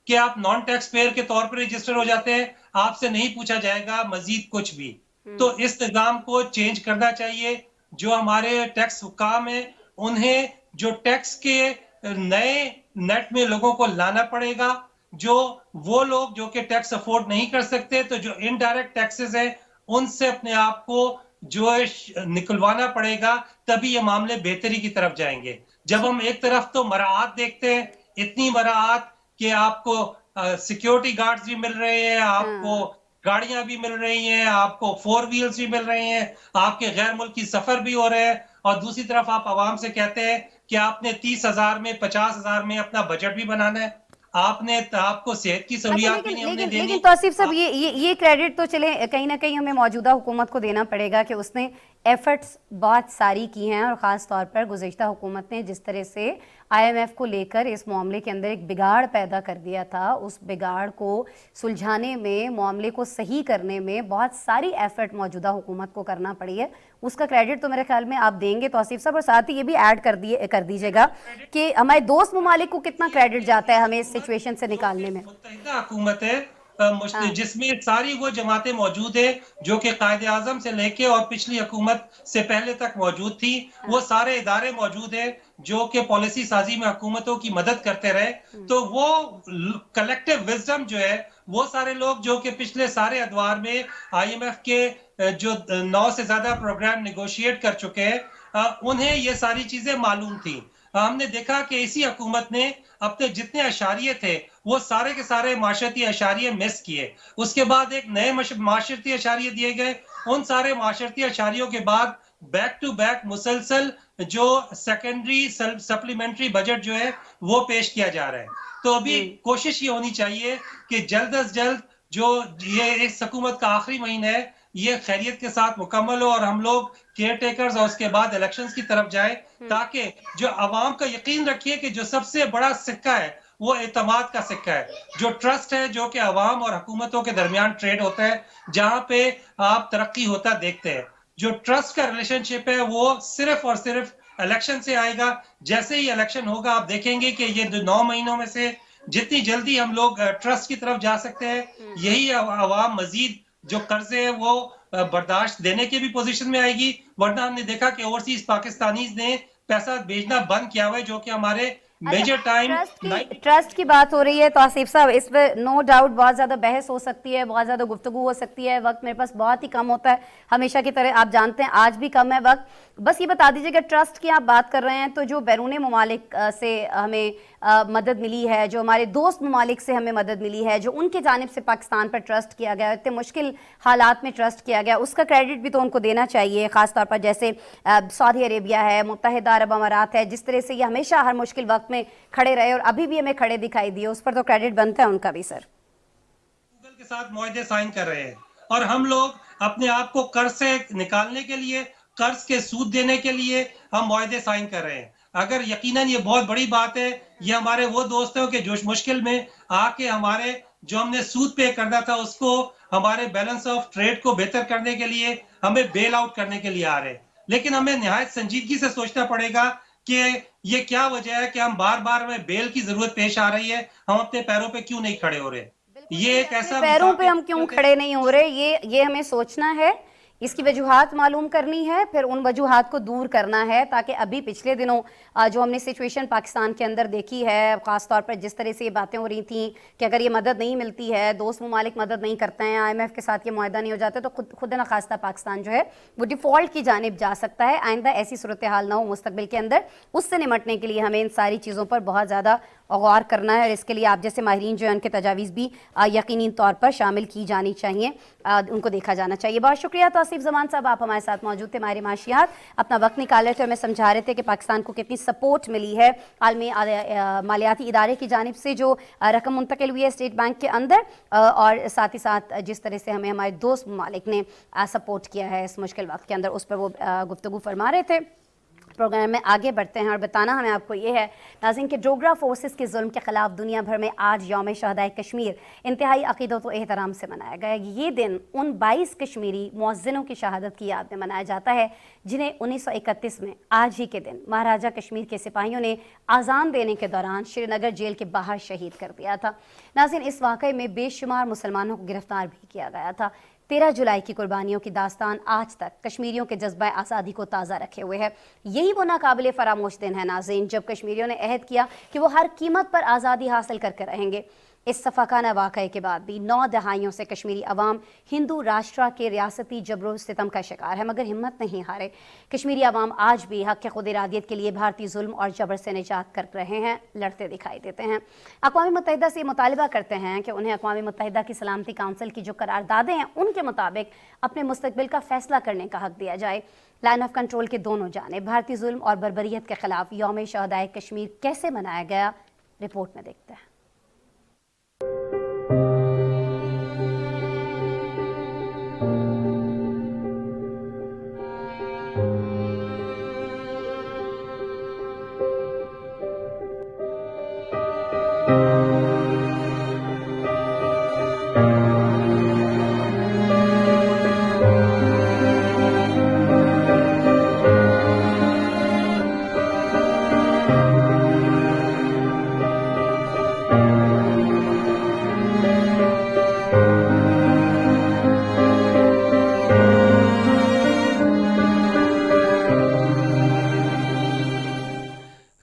कि आप नॉन टैक्स पेयर के तौर पर रजिस्टर हो जाते हैं, आपसे नहीं पूछा जाएगा मजीद कुछ भी। तो इस निजाम को चेंज करना चाहिए। जो हमारे टैक्स हुकाम है, उन्हें जो टैक्स के नए नेट में लोगों को लाना पड़ेगा, जो वो लोग जो कि टैक्स अफोर्ड नहीं कर सकते, तो जो इनडायरेक्ट टैक्सेस है उनसे अपने आप को जो है निकलवाना पड़ेगा, तभी ये मामले बेहतरी की तरफ जाएंगे। जब हम एक तरफ तो मराआत देखते हैं, इतनी मराआत कि आपको सिक्योरिटी गार्ड्स भी मिल रहे हैं, आपको गाड़ियां भी मिल रही हैं, आपको 4 व्हील्स भी मिल रही हैं, आपके गैर मुल्की सफर भी हो रहे हैं, और दूसरी तरफ आप आवाम से कहते हैं कि आपने 30,000 में 50,000 में अपना बजट भी बनाना है, आपको सेहत की अच्छा, सहूलियात भी नहीं हमने लेकिन देनी। लेकिन तौसीफ साहब, ये क्रेडिट तो चले कहीं ना कहीं हमें मौजूदा हुकूमत को देना पड़ेगा कि उसने एफर्ट्स बहुत सारी की हैं, और ख़ास तौर पर गुज़िश्ता हुकूमत ने जिस तरह से IMF को लेकर इस मामले के अंदर एक बिगाड़ पैदा कर दिया था, उस बिगाड़ को सुलझाने में, मामले को सही करने में बहुत सारी एफर्ट मौजूदा हुकूमत को करना पड़ी है। उसका क्रेडिट तो मेरे ख्याल में आप देंगे तौसीफ साहब, और साथ ही ये भी ऐड कर दीजिएगा कि हमारे दोस्त ममालिक को कितना क्रेडिट जाता है हमें इस सिचुएशन से निकालने में। मुत्तहिदा हुकूमत है जिसमें सारी वो जमातें मौजूद है जो कि कायदे आजम से लेके और पिछली हुकूमत से पहले तक मौजूद थी, वो सारे इदारे मौजूद है जो कि पॉलिसी साजी में हुकूमतों की मदद करते रहे। तो वो कलेक्टिव विजडम जो है, वो सारे लोग जो कि पिछले सारे अदवार में IMF के जो 9 से ज्यादा प्रोग्राम निगोशिएट कर चुके हैं, उन्हें ये सारी चीजें मालूम थी। हमने देखा कि इसी हुकूमत ने अपने जितने अशारिये थे वो सारे के सारे माशरती अशारिये मिस किए, उसके बाद एक नए माशरती अशारिये दिए गए, उन सारे माशरती अशारियों के बाद बैक टू बैक मुसलसल जो सेकेंडरी सप्लीमेंट्री बजट जो है वो पेश किया जा रहा है। तो अभी कोशिश ये होनी चाहिए कि जल्द अज जल्द जो ये इस हुकूमत का आखिरी महीना है ये खैरियत के साथ मुकम्मल हो और हम लोग केयर टेकर्स और उसके बाद इलेक्शंस की तरफ जाए, ताकि जो अवाम का यकीन रखिए कि जो सबसे बड़ा सिक्का है वो एतमाद का सिक्का है, जो ट्रस्ट है, जो कि अवाम और हुकूमतों के दरमियान ट्रेड होता है, जहां पे आप तरक्की होता देखते हैं। जो ट्रस्ट का रिलेशनशिप है वो सिर्फ और सिर्फ इलेक्शन से आएगा। जैसे ही इलेक्शन होगा आप देखेंगे कि ये 9 महीनों में से जितनी जल्दी हम लोग ट्रस्ट की तरफ जा सकते हैं, यही अवाम मजीद जो कर्जे है वो बर्दाश्त देने की भी पोजीशन में आएगी। वरना हमने देखा कि ओवरसीज पाकिस्तानीज ने पैसा भेजना बंद किया हुआ है, जो कि हमारे मेजर टाइम ट्रस्ट की बात हो रही है तौसीफ साहब, इस पर नो डाउट बहुत ज़्यादा बहस हो सकती है, बहुत ज़्यादा गुफ्तगू हो सकती है। वक्त मेरे पास बहुत ही कम होता है, हमेशा की तरह आप जानते हैं आज भी कम है वक्त। बस ये बता दीजिएगा, ट्रस्ट की आप बात कर रहे हैं तो जो बैरून ममालिक से हमें मदद मिली है, जो हमारे दोस्त ममालिक से हमें मदद मिली है, जो उनके जानिब से पाकिस्तान पर ट्रस्ट किया गया, इतने मुश्किल हालात में ट्रस्ट किया गया, उसका क्रेडिट भी तो उनको देना चाहिए। ख़ास तौर पर जैसे सऊदी अरेबिया है, मुत्तहिदा अरब अमारात है, जिस तरह से ये हमेशा हर मुश्किल वक्त में खड़े रहे और अभी भी हमें खड़े दिखाई दिए, उस पर तो क्रेडिट बनता है उनका भी। सर, गूगल के साथ मुआहदे साइन कर रहे हैं और हम लोग अपने आप को कर्ज से निकालने के लिए, कर्ज के सूद देने के लिए हम मुआहदे साइन कर रहे हैं। अगर यकीनन ये बहुत बड़ी बात है, ये हमारे वो दोस्तों के जो मुश्किल में आके हमारे जो हमने सूद पे करना था उसको, हमारे बैलेंस ऑफ ट्रेड को बेहतर करने के लिए हमें बेल आउट करने के लिए आ रहे हैं। लेकिन हमें निहायत संजीदगी से सोचना पड़ेगा कि ये क्या वजह है कि हम बार बार में बेल की जरूरत पेश आ रही है, हम अपने पैरों पे क्यों नहीं खड़े हो रहे। ये एक ऐसा पैरों पे हम क्यों खड़े नहीं हो रहे, ये हमें सोचना है, इसकी वजूहात मालूम करनी है, फिर उन वजूहात को दूर करना है, ताकि अभी पिछले दिनों जो हमने सिचुएशन पाकिस्तान के अंदर देखी है, ख़ास तौर पर जिस तरह से ये बातें हो रही थी कि अगर ये मदद नहीं मिलती है, दोस्त ममालिक मदद नहीं करते हैं, IMF के साथ ये मुआहदा नहीं हो जाता, तो खुद न खास्ता पाकिस्तान जो है वो डिफ़ॉल्ट की जानिब जा सकता है। आइंदा ऐसी सूरत हाल ना हो मुस्तकबिल के अंदर, उससे निमटने के लिए हमें इन सारी चीज़ों पर बहुत ज़्यादा गौर करना है, और इसके लिए आप जैसे माहिरीन जो है उनके तजावीज़ भी यकीनी तौर पर शामिल की जानी चाहिए, उनको देखा जाना चाहिए। बहुत शुक्रिया तौसीफ ज़मान साहब, आप हमारे साथ मौजूद थे, माहिर माशियात, अपना वक्त निकाल रहे थे, हमें समझा रहे थे कि पाकिस्तान को कितनी सपोर्ट मिली है आलमी मालियाती इदारे की जानिब से जो रकम मुंतकिल हुई है स्टेट बैंक के अंदर, और साथ ही साथ जिस तरह से हमें हमारे दोस्त ममालिक ने सपोर्ट किया है इस मुश्किल वक्त के अंदर, उस पर वो गुफ्तगू फरमा रहे थे। प्रोग्राम में आगे बढ़ते हैं और बताना हमें आपको ये है नाज़रीन कि डोगरा फोर्सेस के जुल्म के ख़िलाफ़ दुनिया भर में आज यौम शहदाए कश्मीर इंतहाई अक़ीदत व एहतराम से मनाया गया। ये दिन उन 22 कश्मीरी मुअज़्ज़िनों की शहादत की याद में मनाया जाता है जिन्हें 1931 में आज ही के दिन महाराजा कश्मीर के सिपाहियों ने आज़ान देने के दौरान श्रीनगर जेल के बाहर शहीद कर दिया था। नाज़रीन, इस वाक़ये में बेशुमार मुसलमानों को गिरफ्तार भी किया गया था। 13 जुलाई की कुर्बानियों की दास्तान आज तक कश्मीरियों के जज्बा आज़ादी को ताज़ा रखे हुए है। यही वो नाकाबिले फरामोश दिन है नाज़रीन, जब कश्मीरियों ने अहद किया कि वो हर कीमत पर आज़ादी हासिल करके रहेंगे। इस सफाकाना वाक़ये के बाद भी 9 दहाइयों से कश्मीरी अवाम हिंदू राष्ट्र के रियासती जबरो सितम का शिकार है, मगर हिम्मत नहीं हारे। कश्मीरी अवाम आज भी हक़ खुद इरादियत के लिए भारतीय जुल्म और जबर से निजात कर रहे हैं, लड़ते दिखाई देते हैं। अक़वाम मुत्तहिदा से मुतालबा करते हैं कि उन्हें अक़वाम मुत्तहिदा की सलामती काउंसिल की जो करारदादें हैं उनके मुताबिक अपने मुस्तक़बिल का फ़ैसला करने का हक़ दिया जाए। लाइन ऑफ कंट्रोल के दोनों जानिब भारतीय जुल्म और बर्बरियत के खिलाफ यौम शहदाए कश्मीर कैसे मनाया गया, रिपोर्ट में देखते हैं।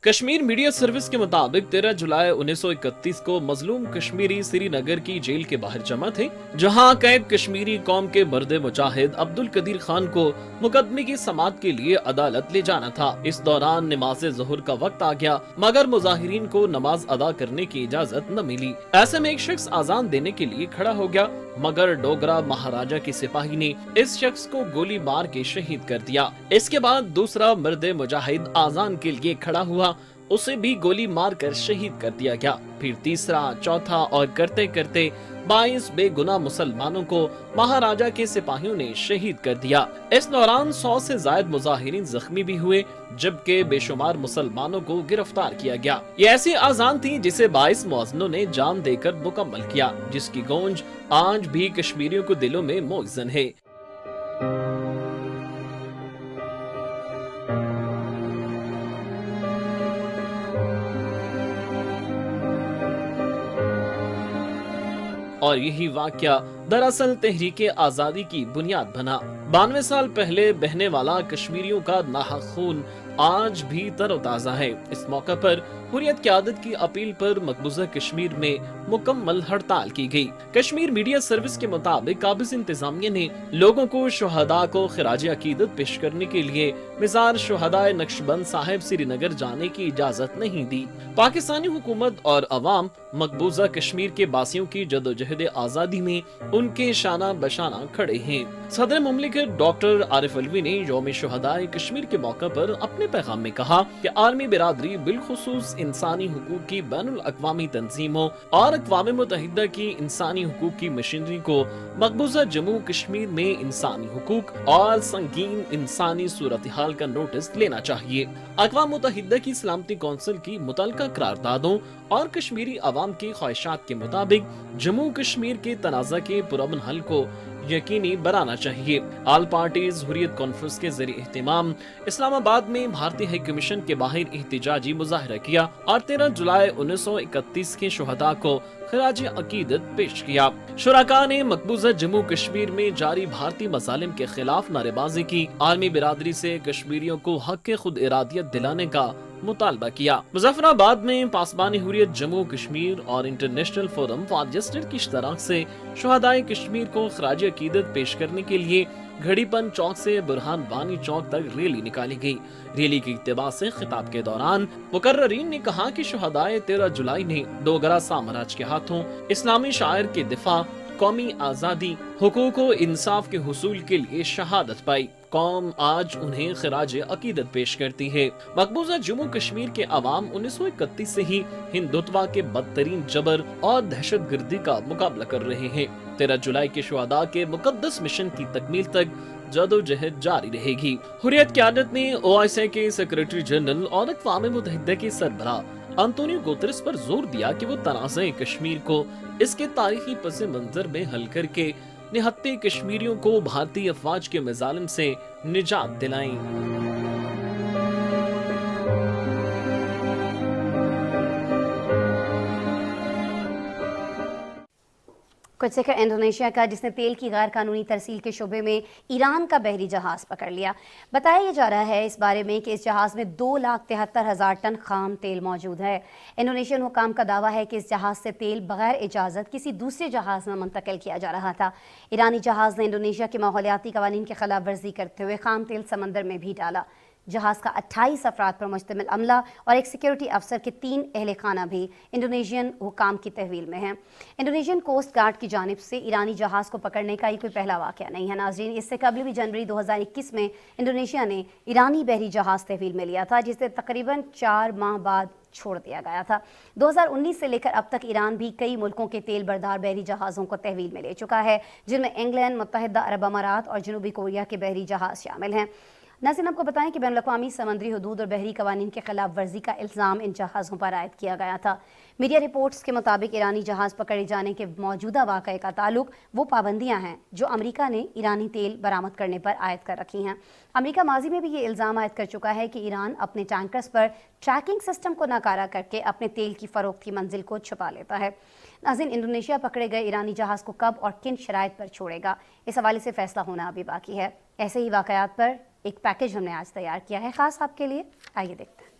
कश्मीर मीडिया सर्विस के मुताबिक 13 जुलाई 1931 को मजलूम कश्मीरी श्रीनगर की जेल के बाहर जमा थे, जहां कैद कश्मीरी कौम के मर्द मुजाहिद अब्दुल कदीर खान को मुकदमे की समाअत के लिए अदालत ले जाना था। इस दौरान नमाज ज़ोहर का वक्त आ गया, मगर मुजाहिरीन को नमाज अदा करने की इजाजत न मिली। ऐसे में एक शख्स आजान देने के लिए खड़ा हो गया, मगर डोगरा महाराजा के सिपाही ने इस शख्स को गोली मार के शहीद कर दिया। इसके बाद दूसरा मर्द मुजाहिद आजान के लिए खड़ा हुआ, उसे भी गोली मार कर शहीद कर दिया गया। फिर तीसरा, चौथा और करते करते 22 बेगुनाह मुसलमानों को महाराजा के सिपाहियों ने शहीद कर दिया। इस दौरान 100 से ज्यादा मुजाहिरीन जख्मी भी हुए, जबकि बेशुमार मुसलमानों को गिरफ्तार किया गया। ये ऐसी आजान थी जिसे 22 मुअज्जिनों ने जान देकर मुकम्मल किया, जिसकी गूंज आज भी कश्मीरियों के दिलों में मुअज्जन है। और यही वाकया दरअसल तहरीके आजादी की बुनियाद बना। 92 साल पहले बहने वाला कश्मीरियों का नाहक खून आज भी तरोताजा है। इस मौके पर हुर्रियत क़यादत की अपील पर मकबूजा कश्मीर में मुकम्मल हड़ताल की गई। कश्मीर मीडिया सर्विस के मुताबिक काबिज इंतजामिया ने लोगों को शुहदा को खिराज अकीदत पेश करने के लिए मिज़ार शुहदाए नक्शबंद साहिब श्रीनगर जाने की इजाजत नहीं दी। पाकिस्तानी हुकूमत और अवाम मकबूजा कश्मीर के बासियों की जदोजहद आजादी में उनके शाना बशाना खड़े हैं। सदर मुमलिकत डॉक्टर आरिफ अलवी ने यौम शुहदाए कश्मीर के मौके पर अपने पैगाम में कहा कि आलमी बिरादरी बिलखुसूस इंसानी हुकूक की बैनुल अक़वामी तंजीमों और अक़वाम मुत्तहिदा की इंसानी हुकूक की मशीनरी को मकबूजा जम्मू कश्मीर में इंसानी हुकूक और संगीन इंसानी सूरत हाल का नोटिस लेना चाहिए। अक़वाम मुत्तहिदा की सलामती कौंसिल की मुतल्लिका करारदादों और कश्मीरी अवाम की ख्वाहिशात के मुताबिक जम्मू कश्मीर के तनाज़ा के पुरअमन हल को यकीनी बनाना चाहिए। ऑल पार्टीज हुर्रियत कॉन्फ्रेंस के जरिए एहतमाम इस्लामाबाद में भारतीय हाई कमीशन के बाहर एहतिजाजी मुजाहरा किया और 13 जुलाई 1931 के शुहदा को खिराज अकीदत पेश किया। शुरका ने मकबूजा जम्मू कश्मीर में जारी भारतीय मसालिम के खिलाफ नारेबाजी की। आलमी बिरादरी से कश्मीरियों को हक खुद इरादियत दिलाने का मुतालबा किया। मुजफ्फराबाद में पासबानी हुर्रियत जम्मू कश्मीर और इंटरनेशनल फोरम फॉर जस्टिस की इश्तराक से शुहदाए कश्मीर को खिराज अकीदत पेश करने के लिए घड़ीपन चौक से बुरहान वानी चौक तक रैली निकाली गई। रैली के इत्तिबा से खिताब के दौरान मुकर्ररीन ने कहा कि शुहदाए 13 जुलाई ने डोगरा साम्राज्य के हाथों इस्लामी शायर के दिफा, कौमी आजादी, हुकूक व इंसाफ के हुसूल के लिए शहादत पाई। कौम आज उन्हें खिराज अकीदत पेश करती है। मकबूजा जम्मू कश्मीर के अवाम 1931 से ही हिंदुत्व के बदतरीन जबर और दहशत गर्दी का मुकाबला कर रहे हैं। 13 जुलाई के शुहदा के मुकद्दस मिशन की तकमील तक जदोजहद जारी रहेगी। हुर्रियत क़यादत ने OIC के सेक्रेटरी जनरल और अक़वाम मुत्तहिदा के सरबराह अंतोनियो गुतेरेस पर जोर दिया कि वो तनाज़े कश्मीर को इसके तारीखी पस मंजर में हल करके निहत्ते कश्मीरियों को भारतीय अफवाज के मज़ालिम से निजात दिलाएं। कुछ जिक्र इंडोनेशिया का, जिसने तेल की गैर कानूनी तरसील के शोबे में ईरान का बहरी जहाज़ पकड़ लिया। बताया जा रहा है इस बारे में कि इस जहाज़ में 2,73,000 टन खाम तेल मौजूद है। इंडोनेशियन हुकाम का दावा है कि इस जहाज़ से तेल बगैर इजाज़त किसी दूसरे जहाज़ में मुंतकिल किया जा रहा था। ईरानी जहाज़ ने इंडोनेशिया के माहौलियाती कवानीन की खिलाफ वर्जी करते हुए खाम तेल समंदर में भी डाला। जहाज़ का 28 अफराद पर मुश्तमिल अमला और एक सिक्योरिटी अफसर के 3 अहले खाना भी इंडोनेशियन हुकाम की तहवील में हैं। इंडोनेशियन कोस्ट गार्ड की जानिब से ईरानी जहाज़ को पकड़ने का ये कोई पहला वाक़या नहीं है नाज़रीन। इससे कबल भी जनवरी 2021 में इंडोनेशिया ने ईरानी बहरी जहाज़ तहवील में लिया था, जिसे तकरीबन 4 माह बाद छोड़ दिया गया था। 2019 से लेकर अब तक ईरान भी कई मुल्कों के तेल बरदार बहरी जहाज़ों को तहवील में ले चुका है, जिनमें इंग्लैंड, मुत्तहिदा अरब अमारात और जनूबी कोरिया के बहरी जहाज़ शामिल हैं। नाज़रीन, आपको बताएं कि बैनुल-अक़वामी समुद्री हदूद और बहरी कवानीन के खिलाफ वर्जी का इल्ज़ाम इन जहाज़ों पर आयद किया गया था। मीडिया रिपोर्ट्स के मुताबिक ईरानी जहाज़ पकड़े जाने के मौजूदा वाक़े का ताल्लुक वो पाबंदियाँ हैं जो अमरीका ने ईरानी तेल बरामद करने पर आयद कर रखी हैं। अमरीका माजी में भी ये इल्ज़ाम आयद कर चुका है कि ईरान अपने टैंकर्स पर ट्रैकिंग सिस्टम को नाकारा करके अपने तेल की फ़रोख्त की मंजिल को छुपा लेता है। नाज़रीन, इंडोनेशिया पकड़े गए ईरानी जहाज़ को कब और किन शराइत पर छोड़ेगा, इस हवाले से फ़ैसला होना अभी बाकी है। ऐसे ही वाक़यात पर एक पैकेज हमने आज तैयार किया है ख़ास आपके लिए, आइए देखते हैं।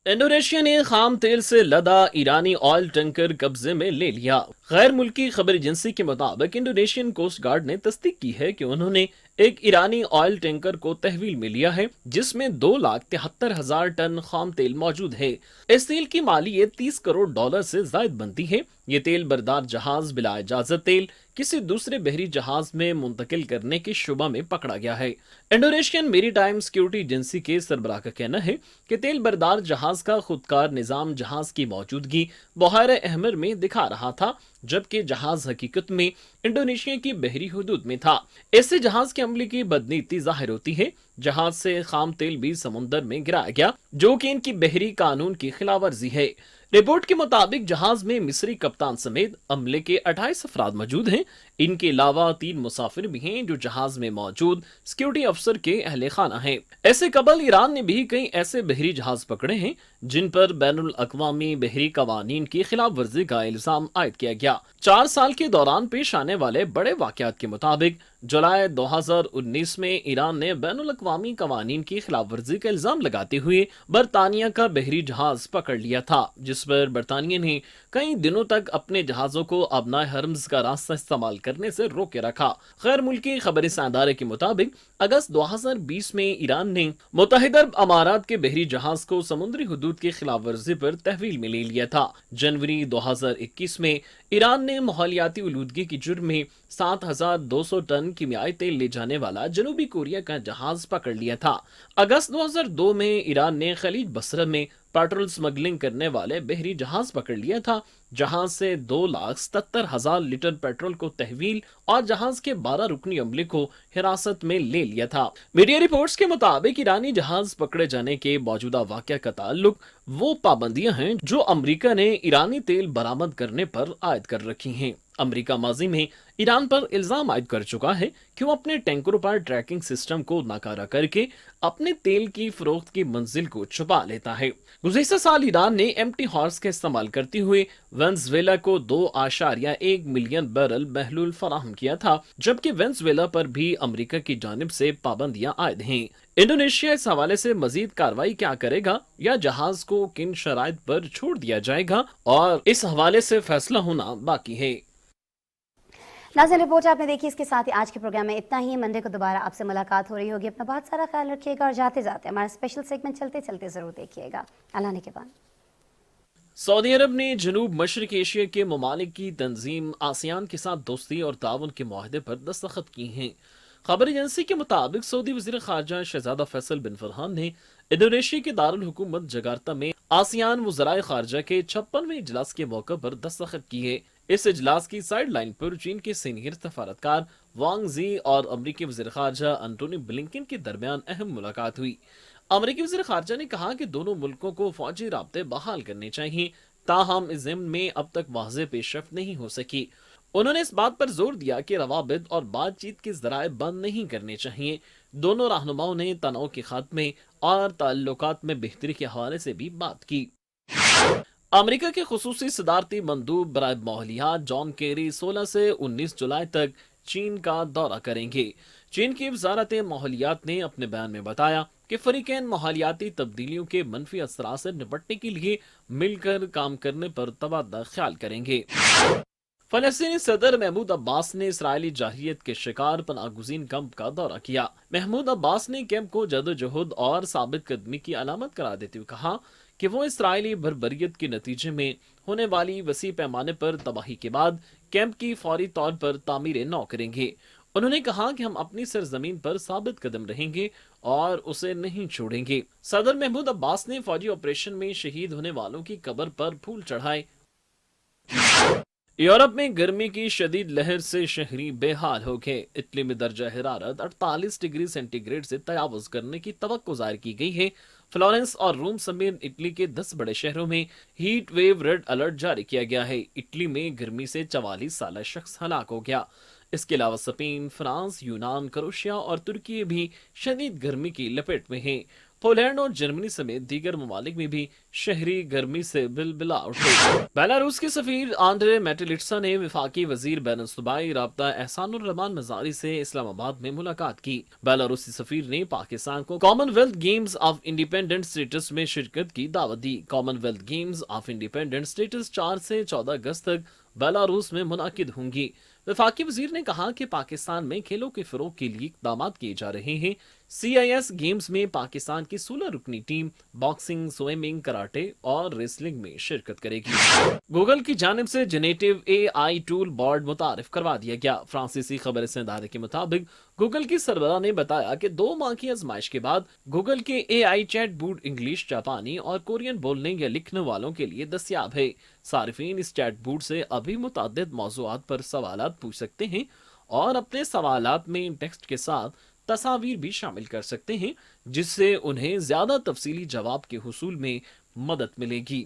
इंडोनेशिया ने खाम तेल से लदा ईरानी ऑयल टैंकर कब्जे में ले लिया। गैर मुल्की खबर एजेंसी के मुताबिक इंडोनेशियन कोस्ट गार्ड ने तस्दीक की है कि उन्होंने एक ईरानी ऑयल टैंकर को तहवील में लिया है, जिसमें 2,73,000 टन खाम तेल मौजूद है। इस तेल की मालियत $30 करोड़ से जायद बनती है। ये तेल बरदार जहाज बिला इजाजत तेल किसी दूसरे बहरी जहाज में मुंतकिल करने के शुबा में पकड़ा गया है। इंडोनेशियन मेरीटाइम सिक्योरिटी एजेंसी के सरबराह का कहना है कि तेल बरदार जहाज का खुदकार निजाम जहाज की मौजूदगी बहर अहमर में दिखा रहा था, जबकि जहाज हकीकत में इंडोनेशिया की बहरी हुदूद में था। इससे जहाज के अमले की बदनीयती जाहिर होती है। जहाज से खाम तेल भी समुद्र में गिराया गया, जो कि इनकी बहरी कानून की खिलाफवर्जी है। रिपोर्ट के मुताबिक जहाज में मिस्री कप्तान समेत अमले के 28 अफराद मौजूद हैं। इनके अलावा 3 मुसाफिर भी हैं जो जहाज में मौजूद सिक्योरिटी अफसर के अहले खाना हैं। ऐसे कबल ईरान ने भी कई ऐसे बहरी जहाज पकड़े हैं जिन पर बैनुल अक़वामी बहरी कवानीन की खिलाफ वर्जी का इल्जाम आयद किया गया। 4 साल के दौरान पेश आने वाले बड़े वाकयात के मुताबिक जुलाई 2019 में ईरान ने बैनुल अक़वामी कवानीन की खिलाफ वर्जी का इल्जाम लगाते हुए बरतानिया का बहरी जहाज पकड़ लिया था, जिस पर बरतानिया ने कई दिनों तक अपने जहाजों को अबनाए हरम्स का रास्ता इस्तेमाल करने से रोके रखा। गैर मुल्की खबर इदारे के मुताबिक अगस्त 2020 में ईरान ने मुत्तहिदा अरब अमारात के बहरी जहाज को समुद्री हुदूद की खिलाफ वर्जी पर तहवील में ले लिया था। जनवरी 2021 में ईरान ने माहौलियाती आलूदगी की जुर्म में 7,200 टन कीमियाई तेल ले जाने वाला जनूबी कोरिया का जहाज पकड़ लिया था। अगस्त 2002 में ईरान ने खलीज बसरा में पेट्रोल स्मगलिंग करने वाले बहरी जहाज पकड़ लिया था। जहाज से 2,77,000 लीटर पेट्रोल को तहवील और जहाज के 12 रुकनी अमले को हिरासत में ले लिया था। मीडिया रिपोर्ट्स के मुताबिक ईरानी जहाज पकड़े जाने के मौजूदा वाक़या का ताल्लुक वो पाबंदियां हैं जो अमरीका ने ईरानी तेल बरामद करने पर आयद कर रखी हैं। अमरीका माजी में ईरान पर इल्जाम आयद कर चुका है कि वो अपने टैंकरों पर ट्रैकिंग सिस्टम को नाकारा करके अपने तेल की फरोख्त की मंजिल को छुपा लेता है। गुज़िश्ता साल ईरान ने एम्प्टी हॉर्स का इस्तेमाल करते हुए वेनेज़ुएला को 2.1 मिलियन बैरल बहलूल फराहम किया था, जबकि वेनेज़ुएला पर भी अमरीका की जानिब से पाबंदियां आयद हैं। इंडोनेशिया इस हवाले से मजीद कार्रवाई क्या करेगा या जहाज को किन शराइत पर छोड़ दिया जाएगा, और इस हवाले से फैसला होना बाकी है। नाज़रीन, रिपोर्ट आपने देखी। इसके साथ ही आज के प्रोग्राम में इतना ही। मंडे को दोबारा आपसे मुलाकात हो रही होगी। अपना बहुत सारा ख्याल रखिएगा और जाते जाते हमारा स्पेशल सेगमेंट चलते चलते जरूर देखिएगा। अल्लाह ने के बाद। सऊदी अरब ने जनूब मशरक एशिया के ममालिक की तंजीम आसियान के साथ दोस्ती और ताउन के मुआहदे पर दस्तखत की हैं। खबर एजेंसी के मुताबिक सऊदी वज़ीर ख़ारजा शहज़ादा फैसल बिन फरहान ने इंडोनेशिया के दारुल हुकूमत जकार्ता में आसियान वज़राए ख़ारजा के 56वें इजलास के मौके पर दस्तखत किए। इस इजलास की साइड लाइन पर चीन के सीनियर सफारतकार वांग जी और अमरीकी वज़ीर ख़ारजा एंटोनी ब्लिंकन के दरमियान अहम मुलाकात हुई। अमरीकी वज़ीर ख़ारजा ने कहा कि दोनों मुल्कों को फौजी राब्ते बहाल करने चाहिए, ताहम इस ज़िम्न में अब तक वाज़ेह पेशरफ्त नहीं हो सकी। انہوں نے اس بات پر زور دیا کہ روابط اور بات چیت کے ذرائع بند نہیں کرنے چاہیے. دونوں رہنماؤں نے تناؤ کے خاتمے اور تعلقات میں بہتری کے حوالے سے بھی بات کی. امریکہ کے خصوصی صدارتی مندوب برائے ماحولیات جان کیری 16 سے 19 جولائی تک چین کا دورہ کریں گے. چین کی وزارت ماحولیات نے اپنے بیان میں بتایا کہ فریقین ماحولیاتی تبدیلیوں کے منفی اثرات سے نپٹنے کے لیے مل کر کام کرنے پر تبادلہ خیال کریں گے. فلسطینی صدر محمود عباس نے اسرائیلی جارحیت کے شکار پناہ گزین کیمپ کا دورہ کیا. محمود عباس نے کیمپ کو جدوجہد اور ثابت قدمی کی علامت قرار دیتے ہوئے کہا کہ وہ اسرائیلی بربریت کے نتیجے میں ہونے والی وسیع پیمانے پر تباہی کے بعد کیمپ کی فوری طور پر تعمیر نو کریں گے. انہوں نے کہا کہ ہم اپنی سرزمین پر ثابت قدم رہیں گے اور اسے نہیں چھوڑیں گے. صدر محمود عباس نے فوجی آپریشن میں شہید ہونے والوں کی قبر پر پھول چڑھائے. یورپ میں گرمی کی شدید لہر سے شہری بے حال ہو گئے. اٹلی میں درجہ حرارت 48 ڈگری سینٹی گریڈ سے تجاوز کرنے کی توقع ظاہر کی گئی ہے. فلورنس اور روم سمیت اٹلی کے 10 بڑے شہروں میں ہیٹ ویو ریڈ الرٹ جاری کیا گیا ہے. اٹلی میں گرمی سے 44 سالہ شخص ہلاک ہو گیا. اس کے علاوہ اسپین، فرانس، یونان، کروشیا اور ترکی بھی شدید گرمی کی لپیٹ میں ہیں. پولینڈ اور جرمنی سمیت دیگر ممالک میں بھی شہری گرمی سے بلبلا اٹھے. بیلاروس کے سفیر آندرے میٹلٹسا نے وفاقی وزیر بین الصوبائی رابطہ احسان الرحمان مزاری سے اسلام آباد میں ملاقات کی. بیلاروسی سفیر نے پاکستان کو Commonwealth Games of Independent States میں شرکت کی دعوت دی. Commonwealth Games of Independent States 4 سے 14 اگست تک بیلاروس میں منعقد ہوں گی. وفاقی وزیر نے کہا کہ پاکستان میں کھیلوں کے فروغ کے لیے اقدامات کیے جا رہے ہیں. CIS گیمز میں پاکستان کی 16 رکنی ٹیم باکسنگ، سوئمنگ، کراٹے اور ریسلنگ میں شرکت کرے گی. گوگل کی جانب سے جنریٹو AI ٹول بورڈ متعارف کروا دیا گیا. فرانسیسی خبر رساں ادارے کے مطابق گوگل کی سربراہ نے بتایا کہ 2 ماہ کی آزمائش کے بعد گوگل کے AI چیٹ بوٹ انگلش، جاپانی اور کورین بولنے یا لکھنے والوں کے لیے دستیاب ہے. صارفین اس چیٹ بوٹ سے ابھی متعدد موضوعات پر سوالات پوچھ سکتے ہیں اور اپنے سوالات میں ٹیکسٹ کے ساتھ تصاویر بھی شامل کر سکتے ہیں، جس سے انہیں زیادہ تفصیلی جواب کے حصول میں مدد ملے گی.